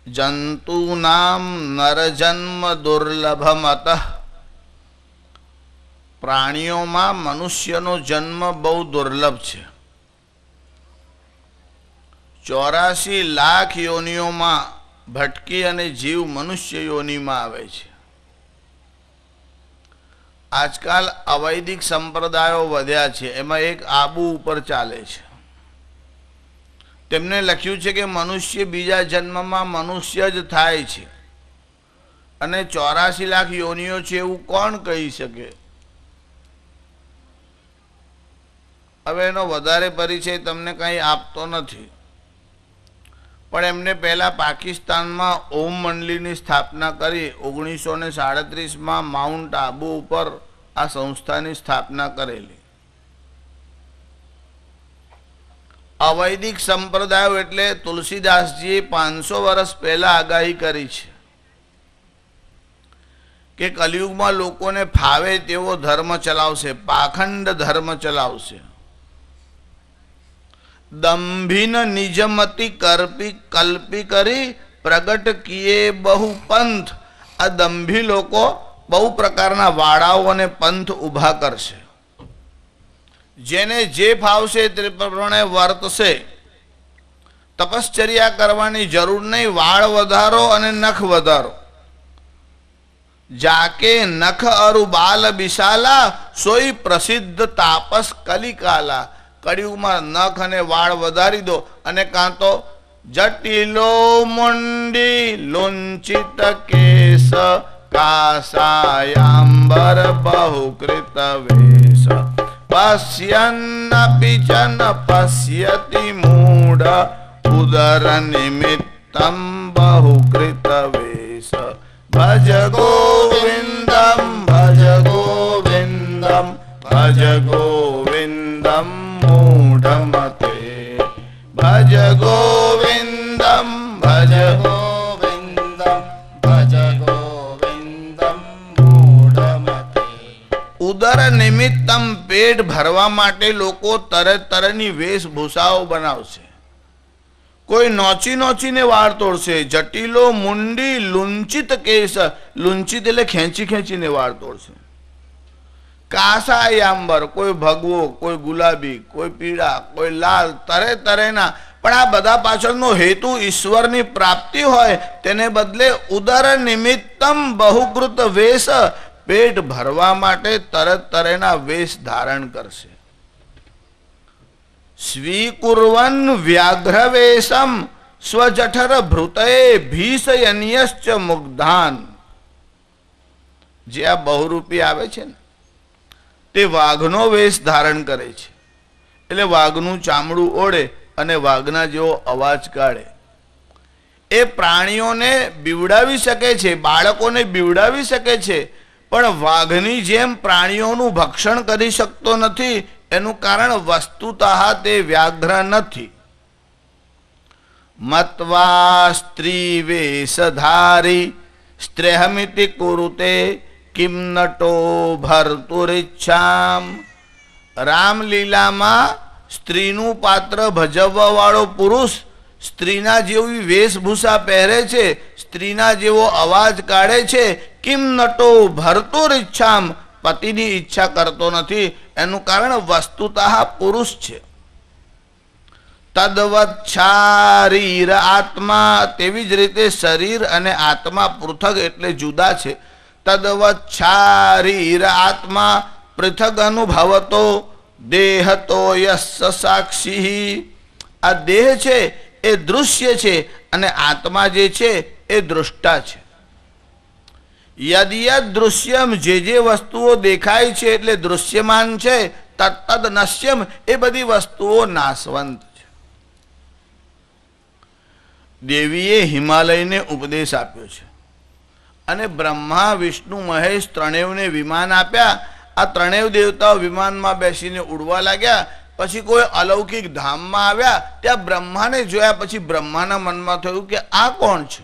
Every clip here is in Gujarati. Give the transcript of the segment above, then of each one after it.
जंतूनां नरजन्म दुर्लभमतः प्राणियों में मनुष्यनो जन्म बहु दुर्लभ है। 84 लाख योनिओं में भटकी अने जीव मनुष्य योनि में आवे छे। आजकल अवैदिक संप्रदायों वध्या छे, एमां एक आबू उपर चाले छे। तेमने लख्युं छे के मनुष्य बीजा जन्म में मनुष्य ज थाय छे अने 84 लाख योनिओ छे एवुं कोण कही शके। हवे एनो वधारे परिचय तमने कहीं आपतो नथी, पण एमने पहला पाकिस्तान में ओम मंडली की स्थापना करी। 1937 में माउंट आबू पर आ संस्था की स्थापना करेली। अवैदिक संप्रदाय एटले तुलसीदास जी 500 वर्ष पहला आगाही करी छे के कलियुग में लोगों ने फावे तेवो धर्म चलावशे, पाखंड धर्म चलावशे। दंभिन निजमति कल्पी करी प्रगट किए बहु पंथ। आ दंभी लोको बहु प्रकारना वाड़ाओ अने पंथ उभा करशे। जेने जे फावशे ते प्रमाणे वर्तशे। तपश्चर्या करवानी जरूर नहीं, वाळ वधारो अने नख वधारो। जाके नख अरु बाल बिशाला सोई प्रसिद्ध तापस कलिकाला। कड़ियुग में नख अने वाळ वधारी दो अने कां तो जटिलो मुंडी लुंचित केस कासायांबर बहुकृत वेश। पश्यन्नपि च न पश्यति मूढ़ उदर निमित्तं बहुकृत वेश। भज गोविंदम भज गोविंदम भज गोविंदम मूढ़मते। भज गोविंदम भज गोविंदम भज गोविंदम मूढ़मते। उदर निमित्तम पेट भरवा माटे लोको तरह तरहनी वेशभूषाओ बनावशे। कोई नोची नोची ने वाળ तोड़शे। जटिलो मुंडी लुंचित केस, लुंचित એટલે ખેંચી ખેંચીને વાળ તોડશે। कासायांबर, कोई भगवो, कोई गुलाबी, कोई पीड़ा, कोई लाल, तरह तरहना। पण आ बधा पाछळनो हेतु ईश्वरनी प्राप्ति होय तेने बदले उदर निमित्तम बहुकृत वेश, पेट भरवा माटे तरह तरहना वेश धारण करशे। स्वीकुर्वन् व्याघ्रवेशम स्वजठर भृतये भीषयन्यश्च मुग्धान। जे आ बहुरूपी आवे छे ने ते वाघनो वेश धारण करे छे। એટલે વાઘનું ચામડું ઓળે અને વાઘના જેવો અવાજ કાઢે। એ પ્રાણીઓને બીવડાવી શકે છે, બાળકોને બીવડાવી શકે છે, પણ વાઘની જેમ પ્રાણીઓનું ભક્ષણ કરી શકતો નથી। એનું કારણ વસ્તુતઃ તે વ્યાઘ્ર નથી। મત્વા સ્ત્રી વેશધારી સ્ત્રેહમિતિ કુરુતે किम नटो भर्तुरिच्छाम। रामलीला में स्त्रीनु पात्र भजववा वाळो पुरुष स्त्रीना जेवी वेशभूषा पहरे छे, स्त्रीना जेवो अवाज काढे छे। किम नटो भर्तुरिच्छाम, पतिनी इच्छा करतो नथी। एनु कारण वस्तुतः पुरुष छे। तद्वत् शारीर आत्मा, तेवी ज रीते शरीर अने आत्मा पृथक एटले जुदा छे। तद्वत् शारीर आत्मा पृथक अनुभवतो देहतो यस्य साक्षी। आ देह छे ए दृश्य छे अने आत्मा जे छे ए दृष्टा छे। यद यद दृश्यम, जे वस्तुओं देखाय छे एटले दृश्यमान छे, तत्तद नश्यम, ए बधी वस्तुओं नाशवंत छे। देवीए हिमालय ने उपदेश आप्यो छे અને બ્રહ્મા વિષ્ણુ મહેશ ત્રણેયને વિમાન આપ્યા। આ ત્રણેય દેવતાઓ વિમાનમાં બેસીને ઉડવા लाग्યા। પછી કોઈ અલૌકિક ધામમાં આવ્યા। ત્યાં બ્રહ્માને જોયા પછી બ્રહ્માના મનમાં થયું કે આ કોણ છે।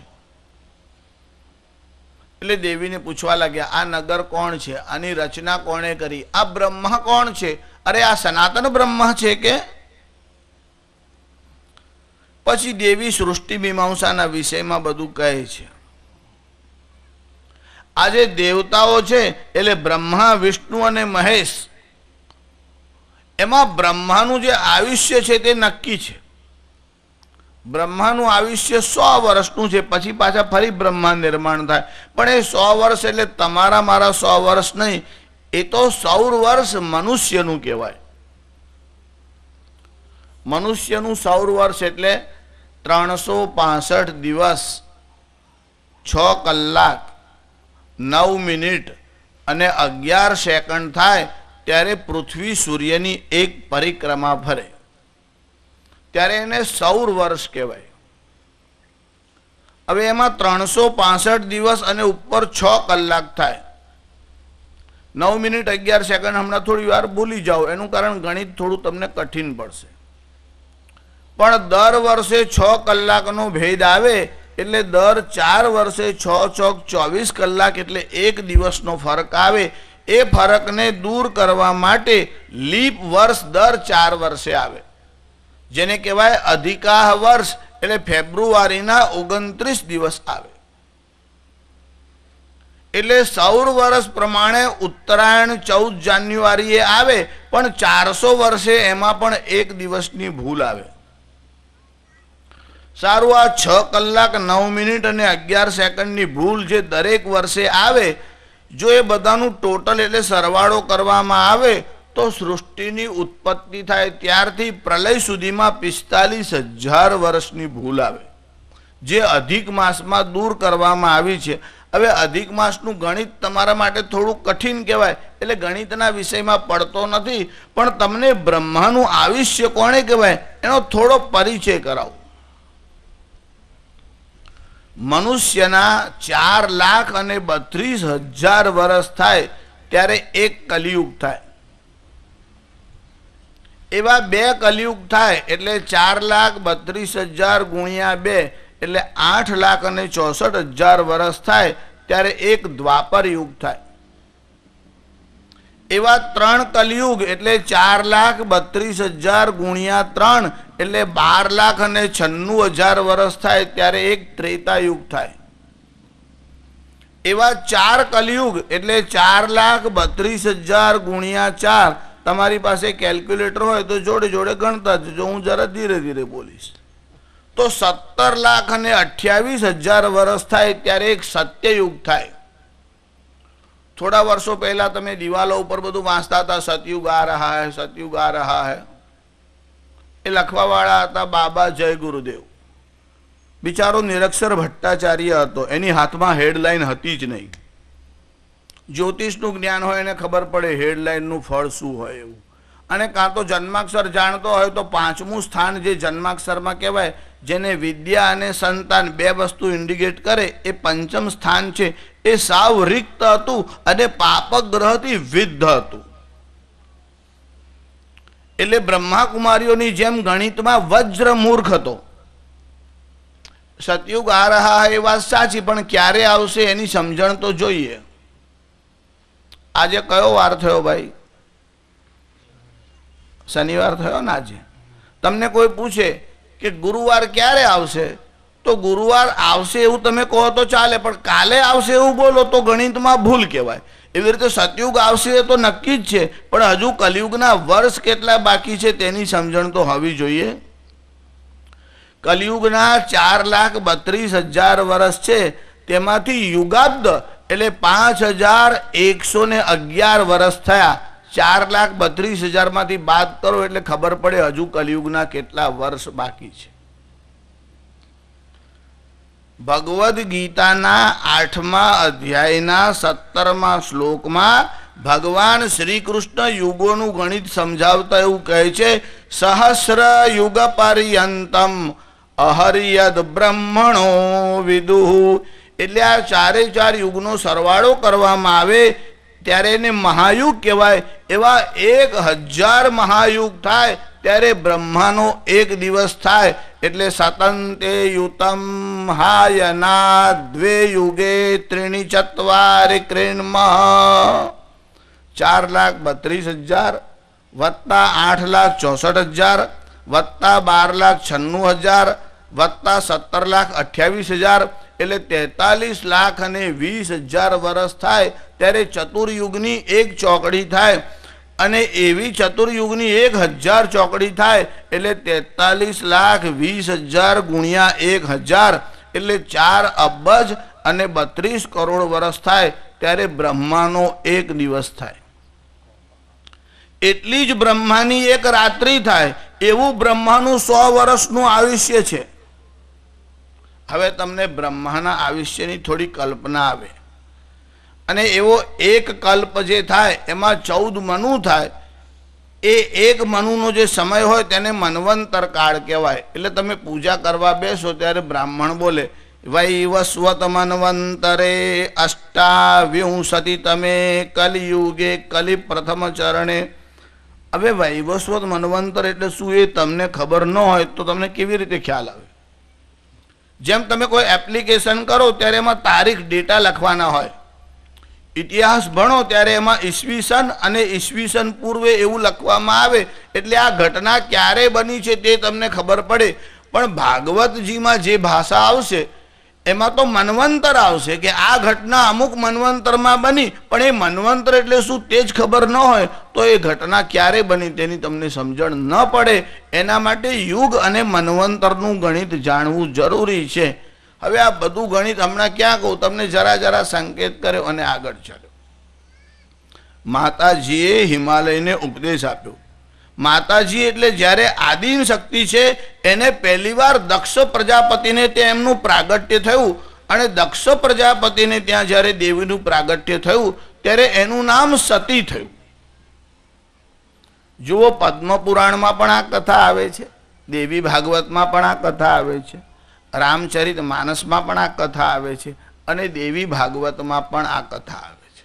એટલે દેવીને પૂછવા लाग्યા આ નગર કોણ છે, આની રચના કોણે કરી, આ બ્રહ્મા કોણ છે? અરે આ સનાતન બ્રહ્મા છે કે? પછી દેવી સૃષ્ટિ મીમાંસાના વિષયમાં બધું કહે છે. આજે દેવતાઓ છે એટલે બ્રહ્મા, વિષ્ણુ અને મહેશ, એમાં બ્રહ્માનું જે આયુષ્ય છે તે નક્કી છે. બ્રહ્માનું આયુષ્ય 100 વર્ષનું છે, પછી પાછા ફરી બ્રહ્મા નિર્માણ થાય. પણ એ 100 વર્ષ એટલે તમારા મારા 100 વર્ષ નહીં, એ તો 100 વર્ષ મનુષ્યનું કહેવાય. મનુષ્યનું 100 વર્ષ એટલે 365 દિવસ 6 કલાક 9 મિનિટ અને 11 સેકન્ડ થાય ત્યારે પૃથ્વી સૂર્યની એક પરિક્રમા ફરે, ત્યારે એને 100 વર્ષ કહેવાય. હવે એમાં 365 દિવસ અને ઉપર 6 કલાક થાય. 9 મિનિટ 11 સેકન્ડ હમણાં થોડી વાર ભૂલી જાઓ, એનું કારણ ગણિત થોડું તમને કઠિન પડશે. પણ દર વર્ષે 6 કલાકનો ભેદ આવે એટલે દર 4 વર્ષે 6 ચોક 24 કલાક એટલે એક દિવસનો ફરક આવે. એ ફરકને દૂર કરવા માટે લીપ વર્ષ દર 4 વર્ષે આવે, જેને કહેવાય અધિકાહ વર્ષ, એટલે ફેબ્રુઆરીના 29 દિવસ આવે. એટલે 100 વર્ષ પ્રમાણે ઉત્તરાયણ 14 જાન્યુઆરીએ આવે, પણ 400 વર્ષે એમાં પણ એક દિવસની ભૂલ આવે. સારું, આ 6 કલાક 9 મિનિટ અને 11 સેકન્ડની ભૂલ જે દરેક વર્ષે આવે, જો એ બધાનું ટોટલ એટલે સરવાળો કરવામાં આવે તો સૃષ્ટિની ઉત્પત્તિ થાય ત્યારથી પ્રલય સુધીમાં 45,000 વર્ષની ભૂલ આવે, જે અધિક માસમાં દૂર કરવામાં આવી છે. હવે અધિક માસનું ગણિત તમારા માટે થોડું કઠિન કહેવાય, એટલે ગણિતના વિષયમાં પડતો નથી, પણ તમને બ્રહ્માનું આયુષ્ય કોણે કહેવાય એનો થોડો પરિચય કરાવું. મનુષ્યના 4,32,000 વર્ષ થાય ત્યારે એક કલિયુગ થાય. એવા 2 કલિયુગ થાય એટલે 4,32,000 ગુણ્યા 2 એટલે 8,64,000 વર્ષ થાય ત્યારે એક દ્વાપર યુગ થાય. એવા 3 કલિયુગ એટલે 4,32,000 ગુણ્યા 3 એટલે 12,96,000 વર્ષ થાય ત્યારે એક ત્રેતા યુગ થાય. એવા 4 કલિયુગ એટલે 4,32,000 ગુણ્યા 4, તમારી પાસે કેલ્ક્યુલેટર હોય તો જોડે જોડે ગણતા જજો, હું જરા ધીરે ધીરે બોલીશ. તો 17,28,000 વર્ષ થાય ત્યારે એક સત્યયુગ થાય. થોડા વર્ષો પહેલા તમે દિવાલો ઉપર બધું વાંચતા હતા, સતયુગ આ રહા હૈ, સતયુગ આ રહા હૈ. એ લખવાવાળા હતા બાબા જય ગુરુદેવ. બિચારો નિરક્ષર ભટ્ટાચાર્ય હતો, એની હાથમાં હેડલાઇન હતી જ નહીં. જ્યોતિષનું જ્ઞાન હોય એને ખબર પડે હેડલાઇનનું ફળ શું હોય એવું. અને કાં તો જન્માક્ષર જાણતો હોય તો 5મું સ્થાન જે જન્માક્ષરમાં કહેવાય, જેને વિદ્યા અને સંતાન 2 વસ્તુ ઇન્ડિકેટ કરે, એ 5મ સ્થાન છે, એ સાવ રિક્ત હતું અને પાપક ગ્રહથી વિદ્ધ હતું. એટલે બ્રહ્માકુમારીઓની જેમ ગણિતમાં વજ્ર મૂર્ખ હતો. સતયુગ આ રહા એ વાત સાચી, પણ ક્યારે આવશે એની સમજણ તો જોઈએ. આજે કયો વાર થયો ભાઈ? શનિવાર થયો ને આજે. તમને કોઈ પૂછે કે ગુરુવાર ક્યારે આવશે, તો ગુરુવાર આવશે એવું તમે કહો તો ચાલે, પણ કાલે આવશે એવું બોલો તો ગણિતમાં ભૂલ કહેવાય. એવી રીતે સતયુગ આવશે એ તો નક્કી જ છે, પણ હજુ કલિયુગના વર્ષ કેટલા બાકી છે તેની સમજણ તો હોવી જોઈએ. કલિયુગના 4,32,000 વર્ષ છે, તેમાંથી યુગાબ્દ એટલે 5,111 વર્ષ થયા. 4,32,000 માંથી બાદ કરો એટલે ખબર પડે હજુ કલિયુગના કેટલા વર્ષ બાકી છે. ભગવદ્ ગીતાના 8મા અધ્યાયના 17મા શ્લોકમાં ભગવાન શ્રી કૃષ્ણ યુગોનું ગણિત સમજાવતા એવું કહે છે, સહસ્ર યુગ પર્યંતમ અહર્યદ બ્રહ્મણો વિદુઃ. એટલે આ 4 યુગનો સરવાળો કરવામાં આવે ત્યારે એને મહાયુગ કહેવાય. એવા 1,000 મહાયુગ થાય ત્યારે બ્રહ્માનો એક દિવસ થાય, એટલે સતંતે યુતમ હાયના દ્વે યુગે ત્રીણી ચત્વારે ક્રેન્મ. 4,32,000 વત્તા 8,64,000 વત્તા 12,96,000 વત્તા 17,28,000 એટલે 43,20,000 વર્ષ થાય ત્યારે ચતુર્યુગની એક ચોકડી થાય, અને એવી ચતુર્યુગની 1,000 ચોકડી થાય એટલે 43,20,000 ગુણ્યા 1,000 એટલે 4 અબજ અને 32 કરોડ વર્ષ થાય ત્યારે બ્રહ્માનો એક દિવસ થાય. એટલી જ બ્રહ્માની એક રાત્રિ થાય એવું બ્રહ્માનું 100 વર્ષનું આયુષ્ય છે. હવે તમને બ્રહ્માના આયુષ્યની થોડી કલ્પના આવે, અને એવો એક કલ્પ જે થાય એમાં 14 મનુ થાય. એ એક મનુનો જે સમય હોય તેને મન્વંતર કાળ કહેવાય. એટલે તમે પૂજા કરવા બેસો ત્યારે બ્રાહ્મણ બોલે વૈવસ્વત મન્વંતરે અષ્ટાવિંશતિ તમે કલિયુગે કલિ પ્રથમ ચરણે. હવે વૈવસ્વત મન્વંતર એટલે શું એ તમને ખબર ન હોય તો તમને કેવી રીતે ખ્યાલ આવે? જેમ તમે કોઈ એપ્લિકેશન કરો ત્યારે એમાં તારીખ ડેટા લખવાના હોય, ઇતિહાસ ભણો ત્યારે એમાં ઈસવીસન અને ઈસવીસન પૂર્વે એવું લખવામાં આવે એટલે આ ઘટના ક્યારે બની છે તે તમને ખબર પડે. પણ ભાગવતજીમાં જે ભાષા આવશે એમાં તો મન્વંતર આવશે કે આ ઘટના અમુક મન્વંતરમાં બની, પણ એ મન્વંતર એટલે શું તે જ ખબર ન હોય તો એ ઘટના ક્યારે બની તેની તમને સમજણ ન પડે. એના માટે યુગ અને મન્વંતરનું ગણિત જાણવું જરૂરી છે. હવે આ બધું ગણિત હમણાં ક્યાં કહું, તમને જરા સંકેત કર્યો અને આગળ ચાલ્યો. માતાજીએ હિમાલયને ઉપદેશ આપ્યો. માતાજી એટલે જ્યારે આદિન શક્તિ છે એને પહેલીવાર દક્ષ પ્રજાપતિને ત્યાં એમનું પ્રાગટ્ય થયું, અને દક્ષ પ્રજાપતિને ત્યાં જ્યારે દેવીનું પ્રાગટ્ય થયું ત્યારે એનું નામ સતી થયું. જુઓ, પદ્મપુરાણમાં પણ આ કથા આવે છે, દેવી ભાગવતમાં પણ આ કથા આવે છે, રામચરિત માનસમાં પણ આ કથા આવે છે, અને દેવી ભાગવતમાં પણ આ કથા આવે છે.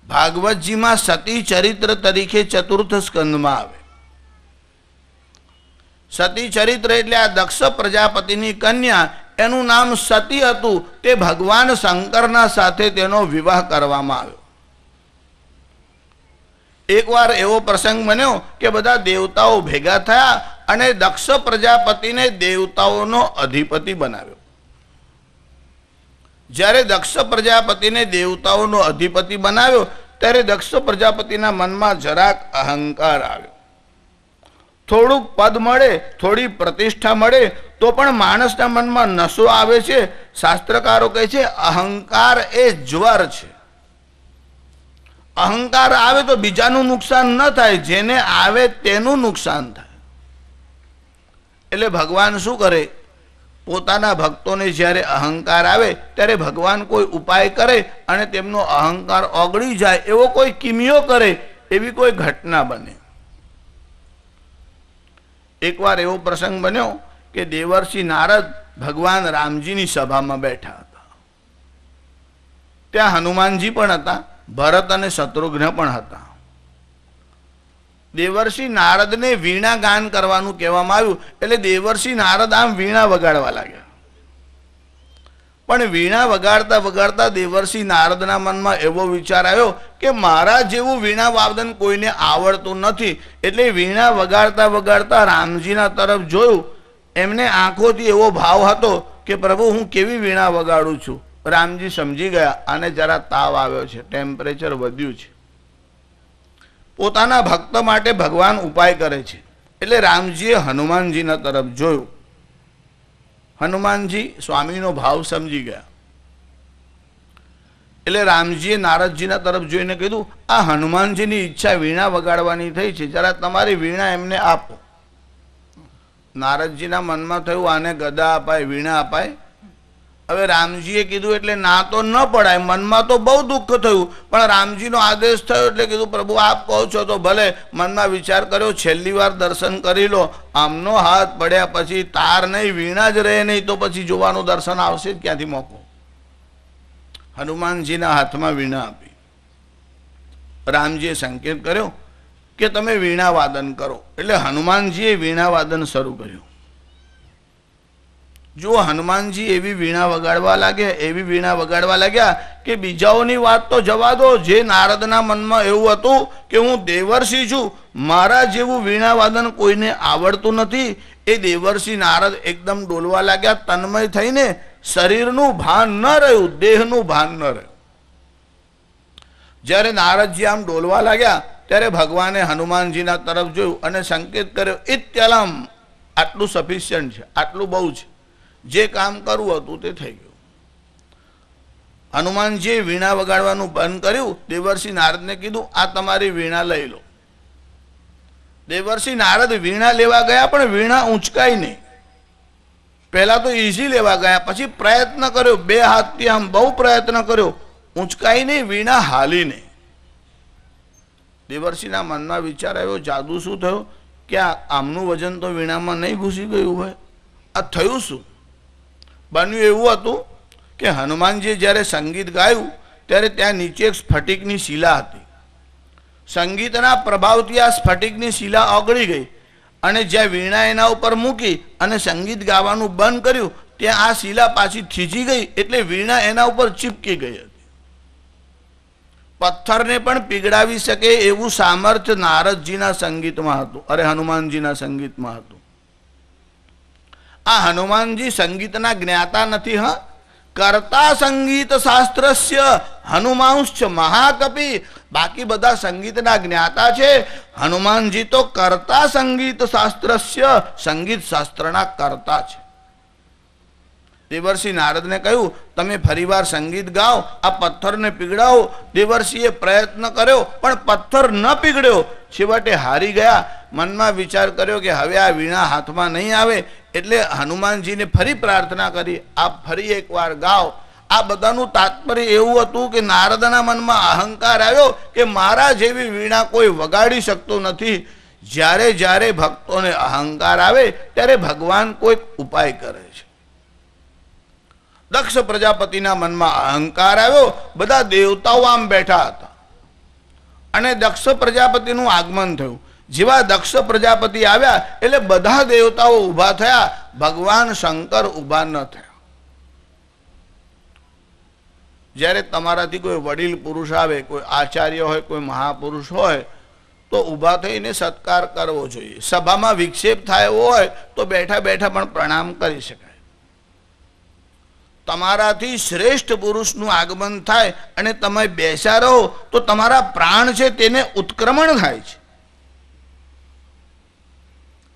ભાગવતજીમાં સતી ચરિત્ર તરીકે 4th સ્કંદમાં આવે. સતી ચરિત્ર એટલે આ દક્ષ પ્રજાપતિની કન્યા, એનું નામ સતી હતું. તે ભગવાન શંકરના સાથે તેનો વિવાહ કરવામાં આવ્યો. એકવાર એવો પ્રસંગ બન્યો કે બધા દેવતાઓ ભેગા થયા અને દક્ષ પ્રજાપતિને દેવતાઓનો અધિપતિ બનાવ્યો. જ્યારે દક્ષ પ્રજાપતિને દેવતાઓનો અધિપતિ બનાવ્યો ત્યારે દક્ષ પ્રજાપતિના મનમાં જરાક અહંકાર આવ્યો. થોડુંક પદ મળે, થોડી પ્રતિષ્ઠા મળે તો પણ માણસના મનમાં નશો આવે છે. શાસ્ત્રકારો કહે છે અહંકાર એ જ્વર છે. અહંકાર આવે તો બીજાનું નુકસાન ન થાય, જેને આવે તેનું નુકસાન થાય. એટલે ભગવાન શું કરે, પોતાના ભક્તોને જ્યારે અહંકાર આવે ત્યારે ભગવાન કોઈ ઉપાય કરે અને તેમનો અહંકાર ઓગળી જાય એવો કોઈ કિમિયો કરે, એવી કોઈ ઘટના બને. એકવાર એવો પ્રસંગ બન્યો કે દેવર્ષિ નારદ ભગવાન રામજીની સભામાં બેઠા હતા. ત્યાં હનુમાનજી પણ હતા, ભરત અને શત્રુઘ્ન પણ હતા. દેવર્ષિ નારદને વીણા ગાન કરવાનું કહેવામાં આવ્યું એટલે દેવર્ષિ નારદ આમ વીણા વગાડવા લાગ્યા. પણ વીણા વગાડતા વગાડતા દેવર્ષિ નારદના મનમાં એવો વિચાર આવ્યો કે મારા જેવું વીણા વાદન કોઈને આવડતું નથી. એટલે વીણા વગાડતા વગાડતા રામજીના તરફ જોયું. એમને આંખોથી એવો ભાવ હતો કે પ્રભુ હું કેવી વીણા વગાડું છું. રામજી સમજી ગયા આને જરા તાવ આવ્યો છે, ટેમ્પરેચર વધ્યું છે. પોતાના ભક્ત માટે ભગવાન ઉપાય કરે છે. એટલે રામજીએ હનુમાનજીના તરફ જોયું. હનુમાનજી સ્વામીનો ભાવ સમજી ગયા. એટલે રામજીએ નારદજીના તરફ જોઈને કીધું આ હનુમાનજીની ઈચ્છા વીણા વગાડવાની થઈ છે, જરા તમારી વીણા એમને આપો. નારદજીના મનમાં થયું આને ગદા અપાય, વીણા અપાય. હવે રામજીએ કીધું એટલે ના તો ન પડાય. મનમાં તો બહુ દુઃખ થયું, પણ રામજીનો આદેશ થયો એટલે કીધું પ્રભુ આપ કહો છો તો ભલે. મનમાં વિચાર કર્યો છેલ્લી વાર દર્શન કરી લો. આમનો હાથ પડ્યા પછી તાર નહીં, વીણા જ રહે નહીં તો પછી જોવાનું દર્શન આવશે જ ક્યાંથી મોકો. હનુમાનજીના હાથમાં વીણા આપી. રામજીએ સંકેત કર્યો કે તમે વીણા વાદન કરો. એટલે હનુમાનજીએ વીણા વાદન શરૂ કર્યું. જો હનુમાનજી એવી વીણા વગાડવા લાગ્યા કે બીજાઓની વાત તો જવા દો, જે નારદના મનમાં એવું હતું કે હું દેવર્ષિ છું, મારા જેવું વીણા વાદન કોઈને આવડતું નથી, એ દેવર્ષિ નારદ એકદમ ડોલવા લાગ્યા, તન્મય થઈને શરીરનું ભાન ન રહ્યું, દેહનું ભાન ન રહ્યું. જ્યારે નારદજી આમ ડોલવા લાગ્યા ત્યારે ભગવાને હનુમાનજીના તરફ જોયું અને સંકેત કર્યો, ઇત્યલમ, આટલું સફિશિયન્ટ છે, આટલું બહુ છે, જે કામ કરવું હતું તે થઈ ગયું. હનુમાનજીએ વીણા વગાડવાનું બંધ કર્યું. દેવર્ષિ નારદને કીધું, આ તમારી વીણા લઈ લો. દેવર્ષિ નારદ વીણા લેવા ગયા, પણ વીણા ઊંચકાઈ નહીં. પહેલા તો ઈઝી લેવા ગયા, પછી પ્રયત્ન કર્યો, બે હાથથી આમ બહુ પ્રયત્ન કર્યો, ઊંચકાઈ નહીં, વીણા હાલી નહીં. દેવર્ષિના મનમાં વિચાર આવ્યો, જાદુ શું થયો કે આમનું વજન તો વીણામાં નહીં ઘૂસી ગયું હોય, આ થયું શું? બન્યું એવું હતું કે હનુમાનજીએ જ્યારે સંગીત ગાયું ત્યારે ત્યાં નીચે એક સ્ફટિકની શિલા હતી. સંગીતના પ્રભાવથી આ સ્ફટિકની શિલા ઓગળી ગઈ અને જ્યાં વીણા એના ઉપર મૂકી અને સંગીત ગાવાનું બંધ કર્યું ત્યાં આ શિલા પાછી થીજી ગઈ, એટલે વીણા એના ઉપર ચીપકી ગઈ હતી. પથ્થરને પણ પીગળાવી શકે એવું સામર્થ્ય નારદજીના સંગીતમાં હતું, અરે હનુમાનજીના સંગીતમાં હતું. આ હનુમાનજી સંગીતના જ્ઞાતા નથી, હા, કર્તા સંગીત શાસ્ત્રસ્ય હનુમાંશ્ચ મહાકપિ. બાકી બધા સંગીતના જ્ઞાતા છે, હનુમાનજી તો કર્તા સંગીત શાસ્ત્રસ્ય, સંગીત શાસ્ત્રના કર્તા છે. દેવર્ષિ નારદને કહ્યું, તમે ફરીવાર સંગીત ગાઓ, આ પથ્થરને પીગળાવો. દેવર્ષિએ પ્રયત્ન કર્યો પણ પથ્થર ન પીગળ્યો. છેવટે હારી ગયા. મનમાં વિચાર કર્યો કે હવે આ વીણા હાથમાં નહીં આવે, એટલે હનુમાનજીને ફરી પ્રાર્થના કરી, આપ ફરી એકવાર ગાઓ. આ બધાનું તાત્પર્ય એવું હતું કે નારદના મનમાં અહંકાર આવ્યો કે મારા જેવી વીણા કોઈ વગાડી શકતો નથી. જ્યારે જ્યારે ભક્તોને અહંકાર આવે ત્યારે ભગવાન કોઈક ઉપાય કરે છે. દક્ષ પ્રજાપતિના મનમાં અહંકાર આવ્યો. બધા દેવતાઓ આમ બેઠા હતા અને દક્ષ પ્રજાપતિનું આગમન થયું. જેવા દક્ષ પ્રજાપતિ આવ્યા એટલે બધા દેવતાઓ ઊભા થયા, ભગવાન શંકર ઊભા ન થયા. જ્યારે તમારાથી કોઈ વડીલ પુરુષ આવે, કોઈ આચાર્ય હોય, કોઈ મહાપુરુષ હોય, તો ઊભા થઈને સત્કાર કરવો જોઈએ. સભામાં વિક્ષેપ થાય એવો હોય તો બેઠા બેઠા પણ પ્રણામ કરી શકાય. તમારાથી શ્રેષ્ઠ પુરુષનું આગમન થાય અને તમે બેસા રહો તો તમારા પ્રાણ છે તેને ઉત્ક્રમણ થાય છે.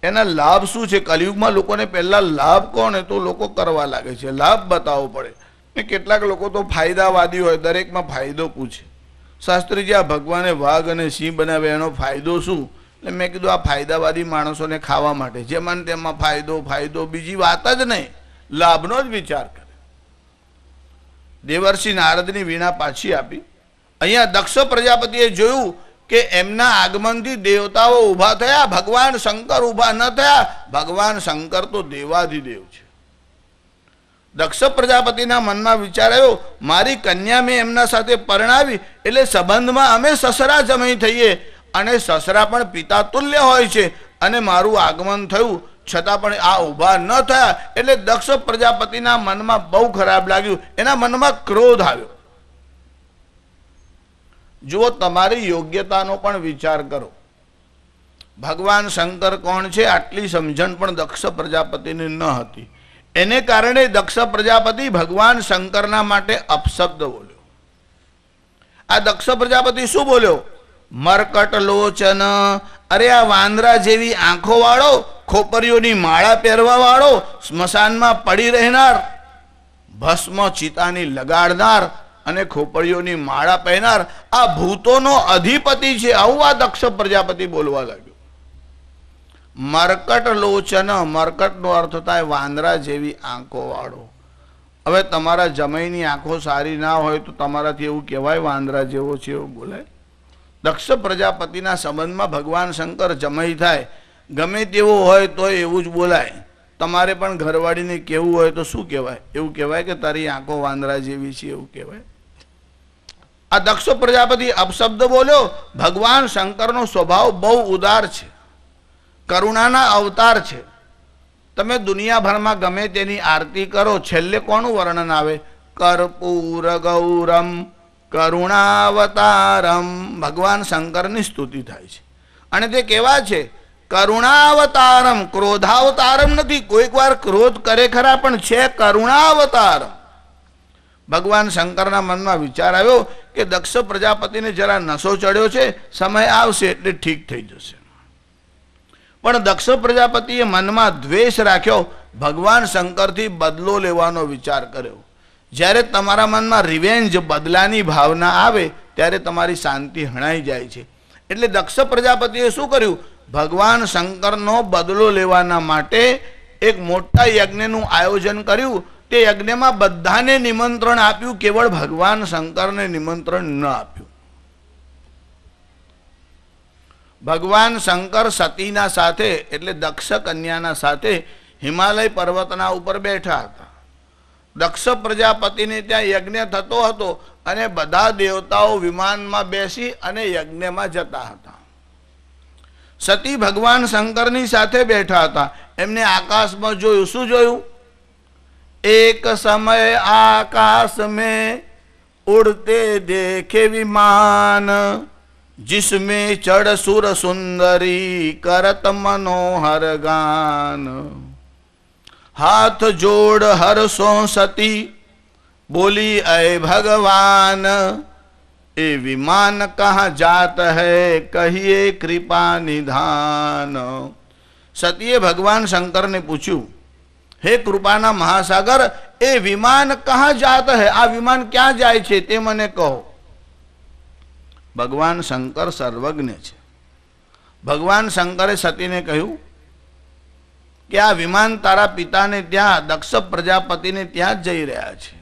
એના લાભ શું છે? કલિયુગમાં લોકોને પહેલા લાભ કોને તો લોકો કરવા લાગે છે, લાભ બતાવવો પડે. ને કેટલાક લોકો તો ફાયદાવાદી હોય, દરેકમાં ફાયદો પૂછે. શાસ્ત્રીજી, આ ભગવાને વાઘ અને સિંહ બનાવે, એનો ફાયદો શું? એટલે મેં કીધું, આ ફાયદાવાદી માણસોને ખાવા માટે, જેમાં તેમાં ફાયદો ફાયદો, બીજી વાત જ નહીં, લાભનો જ વિચાર કરે. દેવર્ષિ નારદની વીણા પાછી આપી. અહીંયા દક્ષ પ્રજાપતિએ જોયું કે એમના આગમનથી દેવતાઓ ઊભા થયા, ભગવાન શંકર ઊભા ન થયા. ભગવાન શંકર તો દેવાધિદેવ છે. દક્ષ પ્રજાપતિના મનમાં વિચાર આવ્યો, મારી કન્યા મેં એમના સાથે પરણાવી એટલે સંબંધમાં અમે સસરા જમાઈ થઈએ, અને સસરા પણ પિતા તુલ્ય હોય છે, અને મારું આગમન થયું છતાં પણ આ ઊભા ન થયા. એટલે દક્ષ પ્રજાપતિના મનમાં બહુ ખરાબ લાગ્યું, એના મનમાં ક્રોધ આવ્યો. જુઓ, તમારી યોગ્યતાનો પણ વિચાર કરો. ભગવાન શંકર કોણ છે આટલી સમજણ પણ દક્ષ પ્રજાપતિને ન હતી. એને કારણે દક્ષ પ્રજાપતિ ભગવાન શંકરના માટે અપશબ્દ બોલ્યો. આ દક્ષ પ્રજાપતિ શું બોલ્યો? મરકટ લોચન, અરે આ વાંદરા જેવી આંખો વાળો, ખોપરીઓની માળા પહેરવા વાળો, સ્મશાનમાં પડી રહેનાર, ભસ્મ ચિતાની લગાડનાર અને ખોપરીઓની માળા પહેરનાર, આ ભૂતોનો અધિપતિ છે. આવું આ દક્ષ પ્રજાપતિ બોલવા લાગ્યો. મરકટ લોચન, મરકટનો અર્થ થાય વાંદરા જેવી આંખો વાળો. હવે તમારા જમાઈની આંખો સારી ના હોય તો તમારાથી એવું કહેવાય વાંદરા જેવો છે એવું બોલાય? દક્ષ પ્રજાપતિના સંબંધમાં ભગવાન શંકર જમાઈ થાય, ગમે તેવો હોય તો એવું જ બોલાય. તમારે પણ ઘરવાળીને કહેવું હોય તો શું કહેવાય? એવું કહેવાય કે તારી આંખો વાંદરા જેવી છે એવું કહેવાય? આ દક્ષ પ્રજાપતિ અપશબ્દ બોલ્યો. ભગવાન શંકરનો સ્વભાવ બહુ ઉદાર છે, કરુણાના અવતાર છે. તમે દુનિયાભરમાં ગમે તેની આરતી કરો, છેલ્લે કોનું વર્ણન આવે? કર્પૂર ગૌરમ કરુણાવતારમ. ભગવાન શંકરની સ્તુતિ થાય છે. અને તે કેવા છે? કરુણાવતારમ, ક્રોધાવતારમ નથી. કોઈક વાર ક્રોધ કરે ખરા, પણ છે કરુણાવતારમ. ભગવાન શંકરના મનમાં વિચાર આવ્યો કે દક્ષ પ્રજાપતિને જરા નશો ચડ્યો છે, સમય આવશે એટલે ઠીક થઈ જશે. પણ દક્ષ પ્રજાપતિએ મનમાં દ્વેષ રાખ્યો, ભગવાન શંકરથી બદલો લેવાનો વિચાર કર્યો. જ્યારે તમારા મનમાં રિવેન્જ, બદલાની ભાવના આવે ત્યારે તમારી શાંતિ હણાઈ જાય છે. એટલે દક્ષ પ્રજાપતિએ શું કર્યું? ભગવાન શંકરનો બદલો લેવાના માટે એક મોટા યજ્ઞનું આયોજન કર્યું. તે યજ્ઞમાં બધાને નિમંત્રણ આપ્યું, કેવળ ભગવાન શંકરને નિમંત્રણ ન આપ્યું. ભગવાન શંકર સતીના સાથે એટલે દક્ષ કન્યાના સાથે હિમાલય પર્વતના ઉપર બેઠા હતા. દક્ષ પ્રજાપતિને ત્યાં યજ્ઞ થતો હતો અને બધા દેવતાઓ વિમાનમાં બેસી અને યજ્ઞમાં જતા હતા. સતી ભગવાન શંકરની સાથે બેઠા હતા. એમને આકાશમાં જોયું. શું જોયું? एक समय आकाश में उड़ते देखे विमान, जिसमें चढ़ सुर सुंदरी करत मनोहर गान. हाथ जोड़ हर्षों सती बोली अय भगवान, ए विमान कहाँ जात है कहिए कृपा निधान. सतीए भगवान शंकर ने पूछ्યું, हे कृपाना महासागर, ए विमान कहाँ जात है? आ विमान क्या जाए छे ते मने कहो. भगवान शंकर सर्वज्ञ छे. भगवान शंकरे सतीने કહ્યું કે આ વિમાન તારા પિતાને ત્યાં દક્ષ પ્રજાપતિને ત્યાં જ જઈ રહ્યા છે